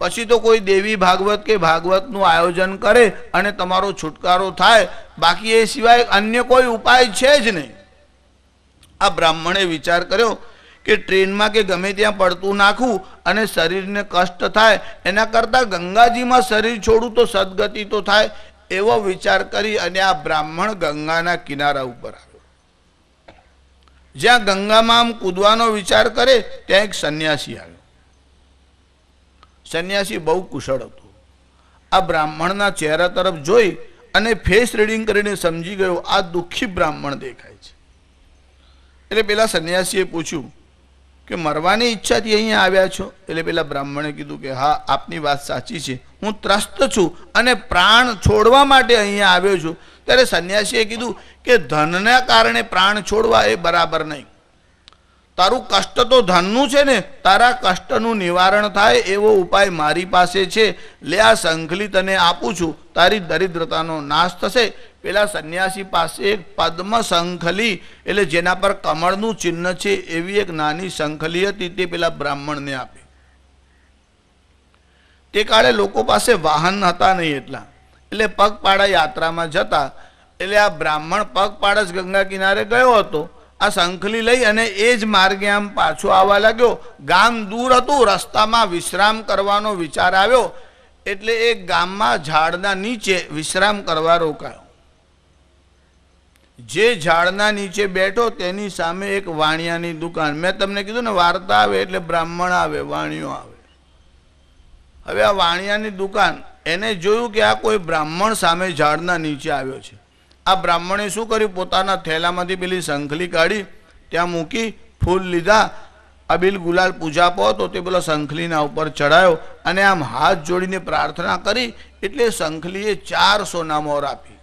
પછી તો કોઈ દેવી ભાગવત કે ભાગવતનું આયોજન કરે અને તમારો છુટકારો થાય. બાકી એ સિવાય અન્ય કોઈ ઉપાય છે જ નહીં. આ બ્રાહ્મણે વિચાર કર્યો કે ટ્રેનમાં કે ગમે ત્યાં પડતું નાખું અને શરીરને કષ્ટ થાય એના કરતાં ગંગાજીમાં શરીર છોડું તો સદગતિ તો થાય. એવો વિચાર કરી અને આ બ્રાહ્મણ ગંગાના કિનારા ઉપર આવ્યો. જ્યાં ગંગામાં આમ કૂદવાનો વિચાર કરે ત્યાં એક સંન્યાસી આવ્યો. સંન્યાસી બહુ કુશળ હતો. આ બ્રાહ્મણના ચહેરા તરફ જોઈ અને ફેસ રીડિંગ કરીને સમજી ગયો આ દુઃખી બ્રાહ્મણ દેખાય છે. એટલે પેલા સંન્યાસીએ પૂછ્યું કે મરવાની ઈચ્છાથી અહીંયા આવ્યા છો? એટલે પેલા બ્રાહ્મણે કીધું કે હા, આપની વાત સાચી છે, હું ત્રસ્ત છું અને પ્રાણ છોડવા માટે અહીંયા આવ્યો છું. ત્યારે સંન્યાસીએ કીધું કે ધનના કારણે પ્રાણ છોડવા એ બરાબર નહીં. તારું કષ્ટ તો ધનનું છે ને, તારા કષ્ટનું નિવારણ થાય એવો ઉપાય મારી પાસે છે. લે આ શંખલી તને આપું છું, તારી દરિદ્રતાનો નાશ થશે. પેલા સંન્યાસી પાસે એક પદ્મ શંખલી એટલે જેના પર કમળનું ચિહ્ન છે એવી એક નાની શંખલી હતી. તે પેલા બ્રાહ્મણને આપી. તે કાળે લોકો પાસે વાહન હતા નહીં એટલા, એટલે પગપાળા યાત્રામાં જતા. એટલે આ બ્રાહ્મણ પગપાળા જ ગંગા કિનારે ગયો હતો. આ શંખલી લઈ અને એ જ માર્ગે આમ પાછો આવવા લાગ્યો. ગામ દૂર હતું, રસ્તામાં વિશ્રામ કરવાનો વિચાર આવ્યો એટલે એક ગામમાં ઝાડના નીચે વિશ્રામ કરવા રોકાયો. જે ઝાડના નીચે બેઠો તેની સામે એક વાણિયાની દુકાન. મેં તમને કીધું ને વાર્તા આવે એટલે બ્રાહ્મણ આવે, વાણિયો આવે. હવે આ વાણિયાની દુકાન, એને જોયું કે આ કોઈ બ્રાહ્મણ સામે ઝાડના નીચે આવ્યો છે. આ બ્રાહ્મણે શું કર્યું? પોતાના થેલામાંથી પેલી શંખલી કાઢી ત્યાં મૂકી, ફૂલ લીધા, અબીલ ગુલાલ પૂજાપો હતો તે પેલો શંખલીના ઉપર ચડાયો અને આમ હાથ જોડીને પ્રાર્થના કરી. એટલે શંખલીએ 4 સોના મોર આપી.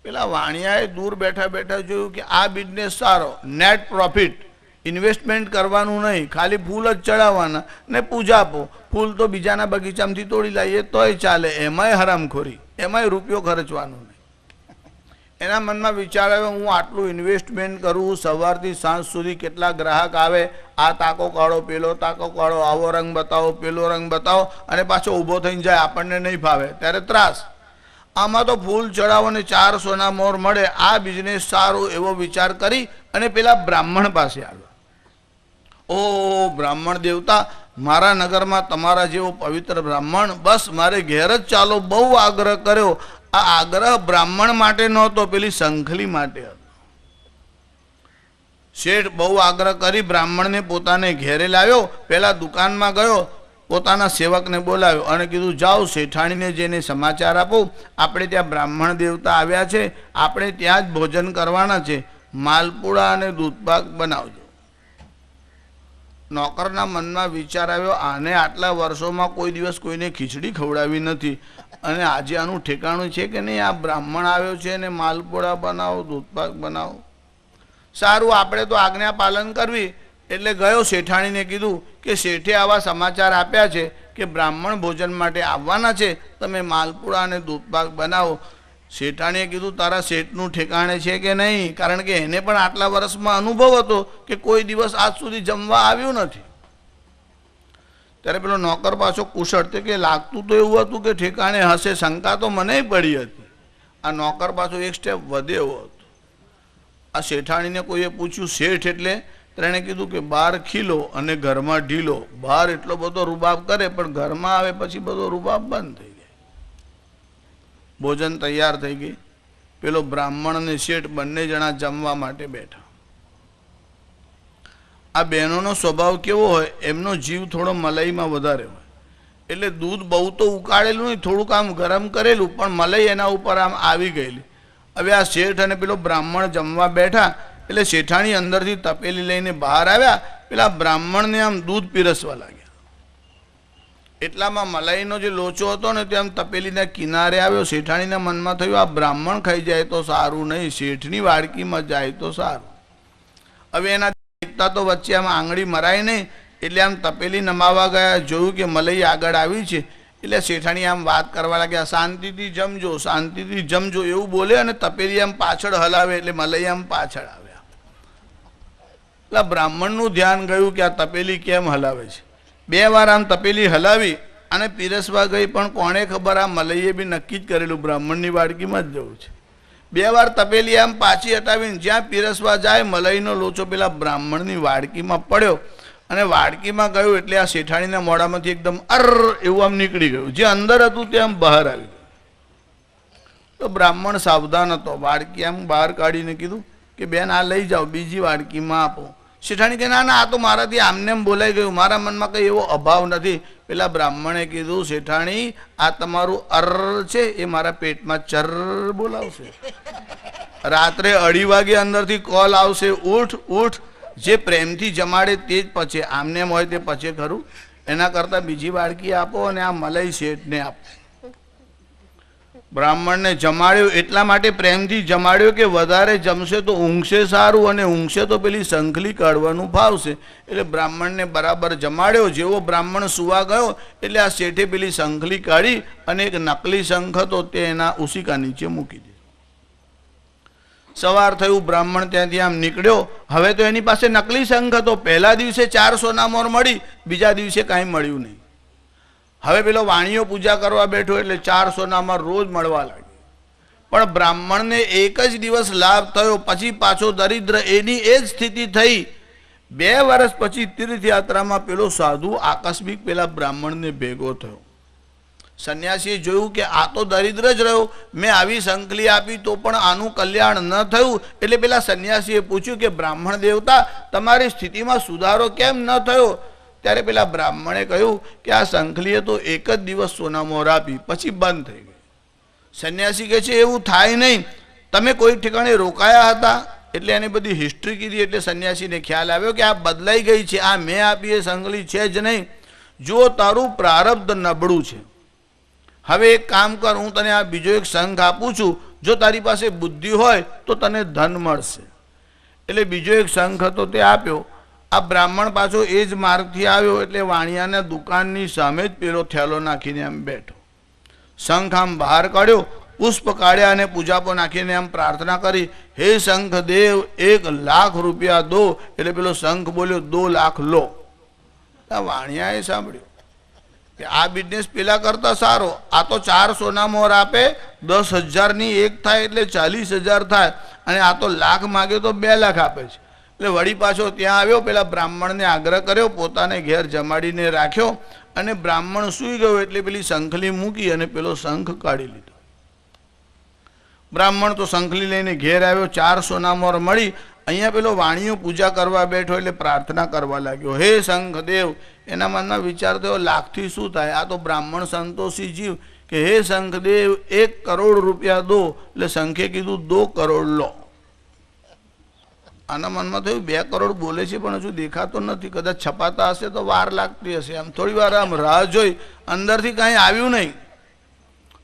પેલા વાણિયાએ દૂર બેઠા બેઠા જોયું કે આ બિઝનેસ સારો, નેટ પ્રોફિટ, ઇન્વેસ્ટમેન્ટ કરવાનું નહીં, ખાલી ફૂલ જ ચડાવવાના ને પૂજાપો. ફૂલ તો બીજાના બગીચામાંથી તોડી લાવીએ તોય ચાલે, એમાંય હરામખોરી, એમાંય રૂપિયો ખર્ચવાનો નહીં. એના મનમાં વિચાર આવ્યો, હું આટલું ઇન્વેસ્ટમેન્ટ કરું, સવારથી સાંજ સુધી કેટલા ગ્રાહક આવે, આ તાકો કાઢો, પેલો તાકો કાઢો, આવો રંગ બતાવો, પેલો રંગ બતાવો, અને પાછો ઊભો થઈને જાય, આપણને નહીં ફાવે ત્યારે ત્રાસ. આમાં તો ફૂલ ચડાવો ને 4 સોના મોર મળે, આ બિઝનેસ સારો એવો વિચાર કરી અને પેલા બ્રાહ્મણ પાસે આવ્યો. ઓ બ્રાહ્મણ દેવતા, મારા નગરમાં તમારા જેવો પવિત્ર બ્રાહ્મણ, બસ મારે ઘેર જ ચાલો, બહુ આગ્રહ કર્યો. આ આગ્રહ બ્રાહ્મણ માટે નહોતો, પેલી સંખલી માટે હતો. શેઠ બહુ આગ્રહ કરી બ્રાહ્મણને પોતાને ઘેરે લાવ્યો. પેલા દુકાનમાં ગયો, પોતાના સેવકને બોલાવ્યો અને કીધું, જાઓ શેઠાણીને જઈને સમાચાર આપો, આપણે ત્યાં બ્રાહ્મણ દેવતા આવ્યા છે, આપણે ત્યાં જ ભોજન કરવાના છે, માલપુડા અને દૂધપાક બનાવજો. નોકરના મનમાં વિચાર આવ્યો, આને આટલા વર્ષોમાં કોઈ દિવસ કોઈને ખીચડી ખવડાવી નથી, અને આજે આનું ઠેકાણું છે કે નહીં, આ બ્રાહ્મણ આવ્યો છે અને માલપુડા બનાવો, દૂધપાક બનાવો. સારું, આપણે તો આજ્ઞા પાલન કરવી. એટલે ગયો શેઠાણીને કીધું કે શેઠે આવા સમાચાર આપ્યા છે કે બ્રાહ્મણ ભોજન માટે આવવાના છે, તમે માલપુડા અને દૂધપાક બનાવો. શેઠાણીએ કીધું, તારા શેઠનું ઠેકાણે છે કે નહીં, કારણ કે એને પણ આટલા વર્ષમાં અનુભવ હતો કે કોઈ દિવસ આજ સુધી જમવા આવ્યું નથી. ત્યારે પેલો નોકર પાછો કુશળ કે લાગતું તો એવું હતું કે ઠેકાણે હશે, શંકા તો મને પડી હતી. આ નોકર પાછો એક સ્ટેપ વધે એવો હતો. આ શેઠાણીને કોઈએ પૂછ્યું શેઠ એટલે? તેણે કીધું કે 12 ખીલો અને ઘરમાં ઢીલો. બહાર એટલો બધો રૂબાબ કરે પણ ઘરમાં આવે પછી બધો રૂબાબ બંધ થઈ જાય. ભોજન તૈયાર થઈ ગઈ. પેલો બ્રાહ્મણ અને શેઠ બંને જણા જમવા માટે બેઠા. આ બહેનોનો સ્વભાવ કેવો હોય, એમનો જીવ થોડો મલાઈમાં વધારે હોય. એટલે દૂધ બહુ તો ઉકાળેલું નહીં, થોડુંક આમ ગરમ કરેલું, પણ મલાઈ એના ઉપર આમ આવી ગયેલી. હવે આ શેઠ અને પેલો બ્રાહ્મણ જમવા બેઠા એટલે શેઠાણી અંદરથી તપેલી લઈને બહાર આવ્યા, પેલા બ્રાહ્મણને આમ દૂધ પીરસવા લાગ્યા. એટલામાં મલાઈનો જે લોચો હતો ને તે આમ તપેલીના કિનારે આવ્યો. શેઠાણીના મનમાં થયું, આ બ્રાહ્મણ ખાઈ જાય તો સારું નહીં, શેઠની વાડકીમાં જાય તો સારું. હવે એના એકતા તો વચ્ચે આમ આંગળી મરાય નહીં, એટલે આમ તપેલી નમાવા ગયા, જોયું કે મલાઈ આગળ આવી છે. એટલે શેઠાણી આમ વાત કરવા લાગ્યા, શાંતિથી જમજો, શાંતિથી જમજો એવું બોલે, અને તપેલી આમ પાછળ હલાવે એટલે મલાઈ આમ પાછળ આવ્યા. એટલે બ્રાહ્મણનું ધ્યાન ગયું કે આ તપેલી કેમ હલાવે છે. 2 વાર આમ તપેલી હલાવી અને પીરસવા ગઈ, પણ કોણે ખબર આ મલાઈએ બી નક્કી જ કરેલું બ્રાહ્મણની વાડકીમાં જ જવું છે. 2 વાર તપેલી આમ પાછી હટાવીને જ્યાં પીરસવા જાય, મલાઈનો લોચો પેલા બ્રાહ્મણની વાડકીમાં પડ્યો અને વાડકીમાં ગયું એટલે આ શેઠાણીના મોઢામાંથી એકદમ અર એવું આમ નીકળી ગયું. જે અંદર હતું તે આમ બહાર આવી ગયું. તો બ્રાહ્મણ સાવધાન હતો. વાડકી આમ બહાર કાઢીને કીધું કે બેન આ લઈ જાઓ, બીજી વાડકીમાં આપો. શેઠાણી કે ના ના, આ તો મારાથી આમને એમ બોલાઈ ગયું, મારા મનમાં કંઈ એવો અભાવ નથી. પેલા બ્રાહ્મણે કીધું, શેઠાણી આ તમારું અર છે એ મારા પેટમાં ચર બોલાવશે. રાત્રે 2:30 વાગે અંદરથી કોલ આવશે, ઉઠ ઉઠ. જે પ્રેમથી જમાડે તે જ પચે, આમને એમ હોય તે પચે ખરું. એના કરતાં બીજી વાડકી આપો અને આ મલાઈ શેઠને આપો. બ્રાહ્મણને જમાડ્યો એટલા માટે પ્રેમથી જમાડ્યો કે વધારે જમશે તો ઊંઘશે સારું, અને ઊંઘશે તો પેલી સંખલી કાઢવાનું ફાવશે. એટલે બ્રાહ્મણને બરાબર જમાડ્યો. જેવો બ્રાહ્મણ સુવા ગયો એટલે આ શેઠે પેલી સંખલી કાઢી અને એક નકલી શંખ હતો તે એના ઉસિકા નીચે મૂકી દીધો. સવાર થયું, બ્રાહ્મણ ત્યાંથી આમ નીકળ્યો. હવે તો એની પાસે નકલી શંખ હતો. પહેલા દિવસે 4 સોના મોર મળી, બીજા દિવસે કાંઈ મળ્યું નહીં. હવે પેલો વાણીઓ પૂજા કરવા બેઠો એટલે 4 સોનામાં રોજ મળવા લાગ્યો. પણ બ્રાહ્મણને એક જ દિવસ લાભ થયો, પછી પાછો દરિદ્ર. એની એ જ સ્થિતિ થઈ. 2 વર્ષ પછી તીર્થયાત્રામાં પેલો સાધુ આકસ્મિક પેલા બ્રાહ્મણને ભેગો થયો. સંન્યાસીએ જોયું કે આ તો દરિદ્ર જ રહ્યો, મેં આવી સંકલી આપી તો પણ આનું કલ્યાણ ન થયું. એટલે પેલા સંન્યાસીએ પૂછ્યું કે બ્રાહ્મણ દેવતા, તમારી સ્થિતિમાં સુધારો કેમ ન થયો? ત્યારે પેલા બ્રાહ્મણે કહ્યું કે આ સંખલીએ તો એક જ દિવસ સોનામોર આપી, પછી બંધ થઈ ગઈ. સંન્યાસી કહે છે, એવું થાય નહીં, તમે કોઈ ઠેકાણે રોકાયા હતા? એટલે એની બધી હિસ્ટ્રી કીધી. એટલે સંન્યાસીને ખ્યાલ આવ્યો કે આ બદલાઈ ગઈ છે, આ મેં આપી એ સંખલી છે જ નહીં. જો તારું પ્રારબ્ધ નબળું છે, હવે એક કામ કર, હું તને આ બીજો એક શંખ આપું છું, જો તારી પાસે બુદ્ધિ હોય તો તને ધન મળશે. એટલે બીજો એક શંખ હતો તે આપ્યો. આ બ્રાહ્મણ પાછો એ જ માર્ગથી આવ્યો એટલે વાણિયાના દુકાનની સામે જ પેલો થેલો નાખીને આમ બેઠો. શંખ આમ બહાર કાઢ્યો પુષ્પ કાઢ્યા અને પૂજા પર નાખીને આમ પ્રાર્થના કરી, હે શંખદેવ 1 લાખ રૂપિયા દો. એટલે પેલો શંખ બોલ્યો 2 લાખ લો. વાણિયાએ સાંભળ્યું કે આ બિઝનેસ પેલા કરતા સારો, આ તો 4 સોના મોર આપે, 10,000ની એક થાય એટલે 40,000 થાય, અને આ તો લાખ માગે તો 2 લાખ આપે છે. એટલે વળી પાછો ત્યાં આવ્યો, પેલા બ્રાહ્મણને આગ્રહ કર્યો, પોતાને ઘેર જમાડીને રાખ્યો, અને બ્રાહ્મણ સૂઈ ગયો એટલે પેલી શંખલી મૂકી અને પેલો શંખ કાઢી લીધો. બ્રાહ્મણ તો શંખલી લઈને ઘેર આવ્યો, 4 સોના મોર મળી. અહીંયા પેલો વાણિયો પૂજા કરવા બેઠો એટલે પ્રાર્થના કરવા લાગ્યો, હે શંખદેવ. એના મનમાં વિચાર થયો, લાખથી શું થાય, આ તો બ્રાહ્મણ સંતોષી જીવ, કે હે શંખદેવ 1 કરોડ રૂપિયા દો. એટલે શંખે કીધું 2 કરોડ લો. આના મનમાં થયું 2 કરોડ બોલે છે પણ હજુ દેખાતો નથી, કદાચ છપાતા હશે તો વાર લાગતી હશે. આમ થોડી વાર આમ રાહ જોઈ, અંદરથી કાંઈ આવ્યું નહીં.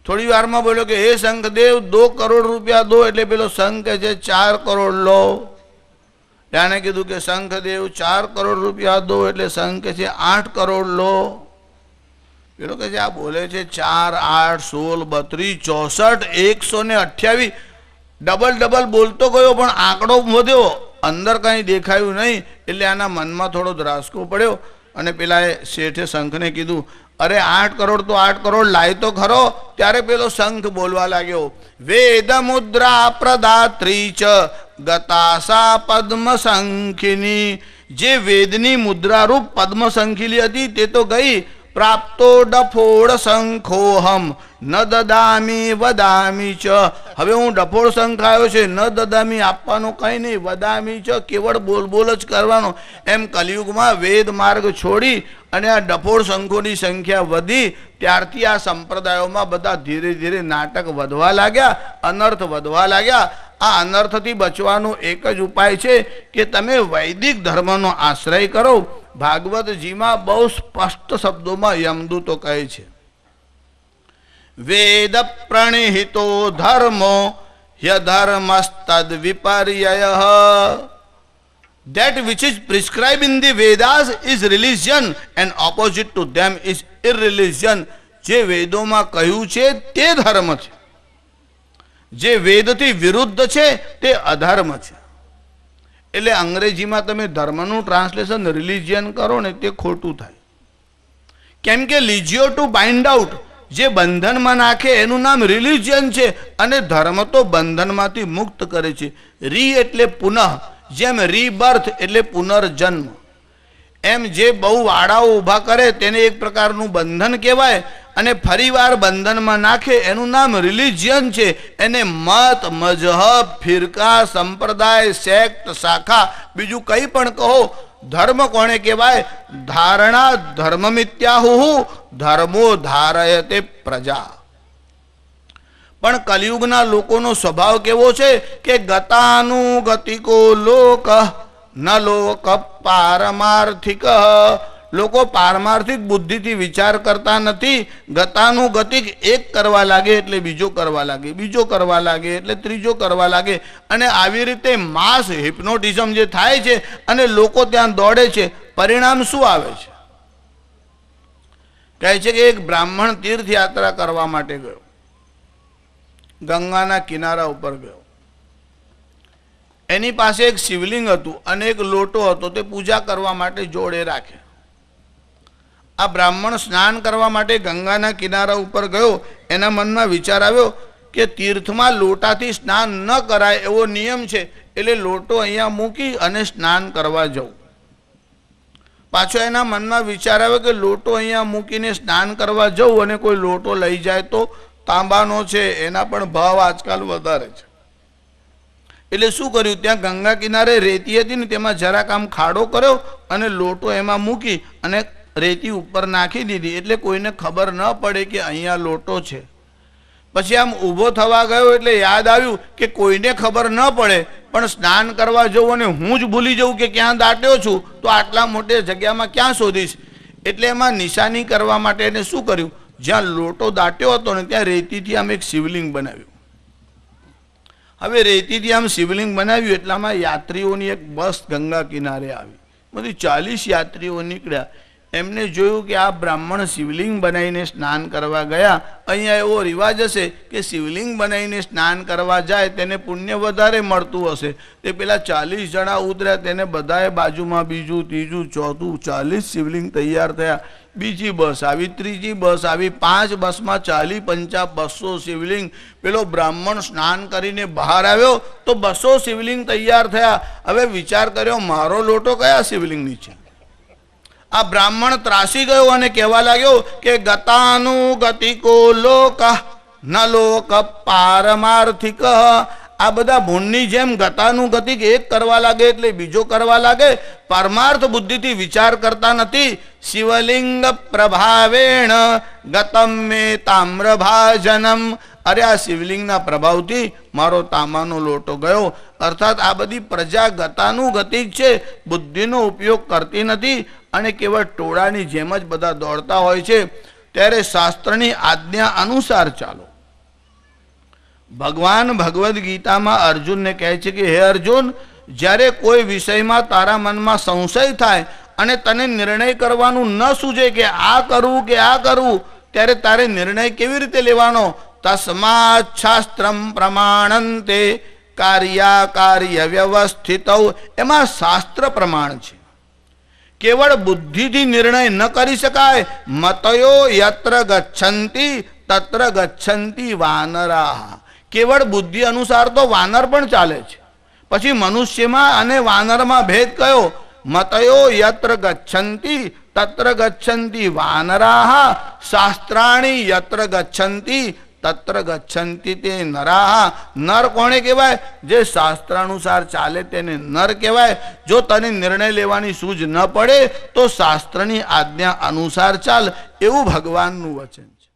થોડી વારમાં બોલ્યો કે હે શંખદેવ 2 કરોડ રૂપિયા દો. એટલે પેલો શંખ કહે છે 4 કરોડ લો. એને કીધું કે શંખદેવ 4 કરોડ રૂપિયા દો. એટલે શંખ કહે છે 8 કરોડ લો. પેલો કહે છે આ બોલે છે 4, 8, 16, 32, 64, 128. ડબલ બોલતો ગયો પણ આંકડો વધ્યો, અંદર કાંઈ દેખાયું નહીં. એટલે આના મનમાં થોડો ધ્રાસકો પડ્યો અને પેલા શેઠે શંખને કીધું, અરે 8 કરોડ તો 8 કરોડ લાય તો ખરો. ત્યારે પેલો શંખ બોલવા લાગ્યો, વેદ મુદ્રા પ્રદાત્રી ચ ગતાસા પદ્મ શંખિની. જે વેદની મુદ્રારૂપ પદ્મ શંખિલી હતી તે તો ગઈ. પ્રાપ્તો ડફોળ શંખોહમ ન દદામી વદામી ચ. હવે હું ડફોળ શંખ આવ્યો છે, ન દદામી આપવાનો કંઈ નહીં, વદામી ચ કેવળ બોલ જ કરવાનો. એમ કલિયુગમાં વેદ માર્ગ છોડી અને આ ડફોળ શંખોની સંખ્યા વધી. ત્યારથી આ સંપ્રદાયોમાં બધા ધીરે ધીરે નાટક વધવા લાગ્યા, અનર્થ વધવા લાગ્યા. આ અનર્થથી બચવાનો એક જ ઉપાય છે કે તમે વૈદિક ધર્મનો આશ્રય કરો. ભાગવતજીમાં બહુ સ્પષ્ટ શબ્દોમાં યમદૂતો કહે છે, વેદ પ્રણિહિતો ધર્મો યધર્મસ્તદ વિપર્યયઃ. That which is prescribed in the Vedas is religion and opposite to them is irreligion. જે વેદોમાં કહ્યું છે તે ધર્મ છે, જે વેદથી વિરુદ્ધ છે તે અધર્મ છે. એટલે અંગ્રેજીમાં તમે ધર્મનું ટ્રાન્સલેશન રિલિજિયન કરો ને તે ખોટું થાય. કેમ કે લિજિયો ટુ બાઇન્ડ આઉટ, જે બંધનમાં નાખે એનું નામ રિલિજિયન છે, અને ધર્મ તો બંધનમાંથી મુક્ત કરે છે. રી એટલે પુનઃ, જેમ રીબર્થ એટલે પુનર્જન્મ, એમ જે બહુ વાડાઓ ઊભા કરે તેને એક પ્રકારનું બંધન કહેવાય, અને ફરીવાર બંધનમાં નાખે એનું નામ રિલિજિયન છે. એને મત, મજહબ, ફિરકા, સંપ્રદાય, સેક્ટ, શાખા, બીજું કંઈ પણ કહો, ધર્મ કોણે કહેવાય? ધારણા ધર્મમિત્યાહુ ધર્મો ધારયતે પ્રજા. પણ કલિયુગના લોકોનો સ્વભાવ કેવો છે કે ગતાનુગતિકો લોક ન લોક પારમાર્થિક. લોકો પારમાર્થિક બુદ્ધિથી વિચાર કરતા નથી. ગતાનુગતિક એક કરવા લાગે એટલે બીજો કરવા લાગે, બીજો કરવા લાગે એટલે ત્રીજો કરવા લાગે, અને આવી રીતે માસ હિપ્નોટિઝમ જે થાય છે અને લોકો ત્યાં દોડે છે. પરિણામ શું આવે છે? કહે છે કે એક બ્રાહ્મણ તીર્થયાત્રા કરવા માટે ગયો, ગંગાના કિનારા ઉપર ગયો. એની પાસે એક શિવલિંગ હતું અને એક લોટો હતો, તે પૂજા કરવા માટે જોડે રાખે. આ બ્રાહ્મણ સ્નાન કરવા માટે ગંગાના કિનારા ઉપર ગયો. એના મનમાં વિચાર આવ્યો કે તીર્થમાં લોટાથી સ્નાન ન કરાય એવો નિયમ છે, એટલે લોટો અહીંયા મૂકી અને સ્નાન કરવા જવું. પાછો એના મનમાં વિચાર આવ્યો કે લોટો અહીંયા મૂકીને સ્નાન કરવા જવું અને કોઈ લોટો લઈ જાય તો તાંબાનો છે, એના પણ ભાવ આજકાલ વધારે છે. એટલે શું કર્યું, ત્યાં ગંગા કિનારે રેતી હતી ને તેમાં જરાક આમ ખાડો કર્યો અને લોટો એમાં મૂકી અને રેતી ઉપર નાખી દીધી, એટલે કોઈને ખબર ન પડે કે અહીંયા લોટો છે. પછી આમ ઊભો થવા ગયો એટલે યાદ આવ્યું કે કોઈને ખબર ન પડે પણ સ્નાન કરવા જવું અને હું જ ભૂલી જઉં કે ક્યાં દાટ્યો છું તો આટલા મોટી જગ્યામાં ક્યાં શોધીશ. એટલે એમાં નિશાની કરવા માટે એને શું કર્યું, જ્યાં લોટો દાટ્યો હતો ને ત્યાં રેતીથી આમ એક શિવલિંગ બનાવ્યું. હવે રેતીથી આમ શિવલિંગ બનાવ્યું એટલામાં યાત્રીઓની એક બસ ગંગા કિનારે આવી. બધી 40 યાત્રીઓ નીકળ્યા. એમને જોયું કે આ બ્રાહ્મણ શિવલિંગ બનાવીને સ્નાન કરવા ગયા. અહીંયા એવો રિવાજ હશે કે શિવલિંગ બનાવીને સ્નાન કરવા જાય તેને પુણ્ય વધારે મળતું હશે. તે પેલા 40 જણા ઉતર્યા, તેને બધાએ બાજુમાં બીજું ત્રીજું ચોથું 40 શિવલિંગ તૈયાર થયા. બીજી બસ આવી, ત્રીજી બસ આવી, 5 બસમાં 40 50 200 શિવલિંગ. પેલો બ્રાહ્મણ સ્નાન કરીને બહાર આવ્યો તો 200 શિવલિંગ તૈયાર થયા. હવે વિચાર કર્યો, મારો લોટો કયા શિવલિંગ છે? આ બ્રાહ્મણ ત્રાસી ગયો અને કહેવા લાગ્યો કે ગતાનુગતિકો લોક ન લોક પારમાર્થિક. આ બધા ભૂણની જેમ ગતાનુગતિક એક કરવા લાગે એટલે બીજો કરવા લાગે, પરમાર્થ બુદ્ધિથી વિચાર કરતા નથી. શિવલિંગ પ્રભાવેણ ગતમ મે તામ્રભાજનમ. અરે આ શિવલિંગના પ્રભાવથી મારો તાંબાનો લોટો ગયો. અર્થાત આ બધી પ્રજા ગતાનુગતિક છે, બુદ્ધિનો ઉપયોગ કરતી નથી અને કેવળ ટોળાની જેમ જ બધા દોડતા હોય છે. ત્યારે શાસ્ત્રની આજ્ઞા અનુસાર ચાલો. ભગવાન ભગવદ્ ગીતામાં અર્જુનને કહે છે કે હે અર્જુન, જ્યારે કોઈ વિષયમાં તારા મનમાં સંશય થાય અને તને નિર્ણય કરવાનું ન સૂઝે કે આ કરવું કે આ કરવું, ત્યારે તારે નિર્ણય કેવી રીતે લેવાનો? તસ્માત શાસ્ત્રમ પ્રમાણંતે કાર્યાકાર્ય વ્યવસ્થિત. એમાં શાસ્ત્ર પ્રમાણ છે, કેવળ બુદ્ધિથી નિર્ણય ન કરી શકાય. મતયો યત્ર ગચ્છન્તિ તત્ર ગચ્છન્તિ વાનરા. કેવળ બુદ્ધિ અનુસાર તો વાનર પણ ચાલે છે. પછી મનુષ્યમાં અને વાનરમાં ભેદ કયો? મતયો યત્ર ગચ્છન્તિ તત્ર ગચ્છન્તિ વાનરાહ, શાસ્ત્રાણી યત્ર ગચ્છન્તિ તત્ર ગચ્છન્તિ તે નરાહ. નર કોણે કહેવાય? જે શાસ્ત્રાનુસાર ચાલે તેને નર કહેવાય. જો તને નિર્ણય લેવાની સૂઝ ન પડે તો શાસ્ત્રની આજ્ઞા અનુસાર ચાલ, એવું ભગવાનનું વચન છે.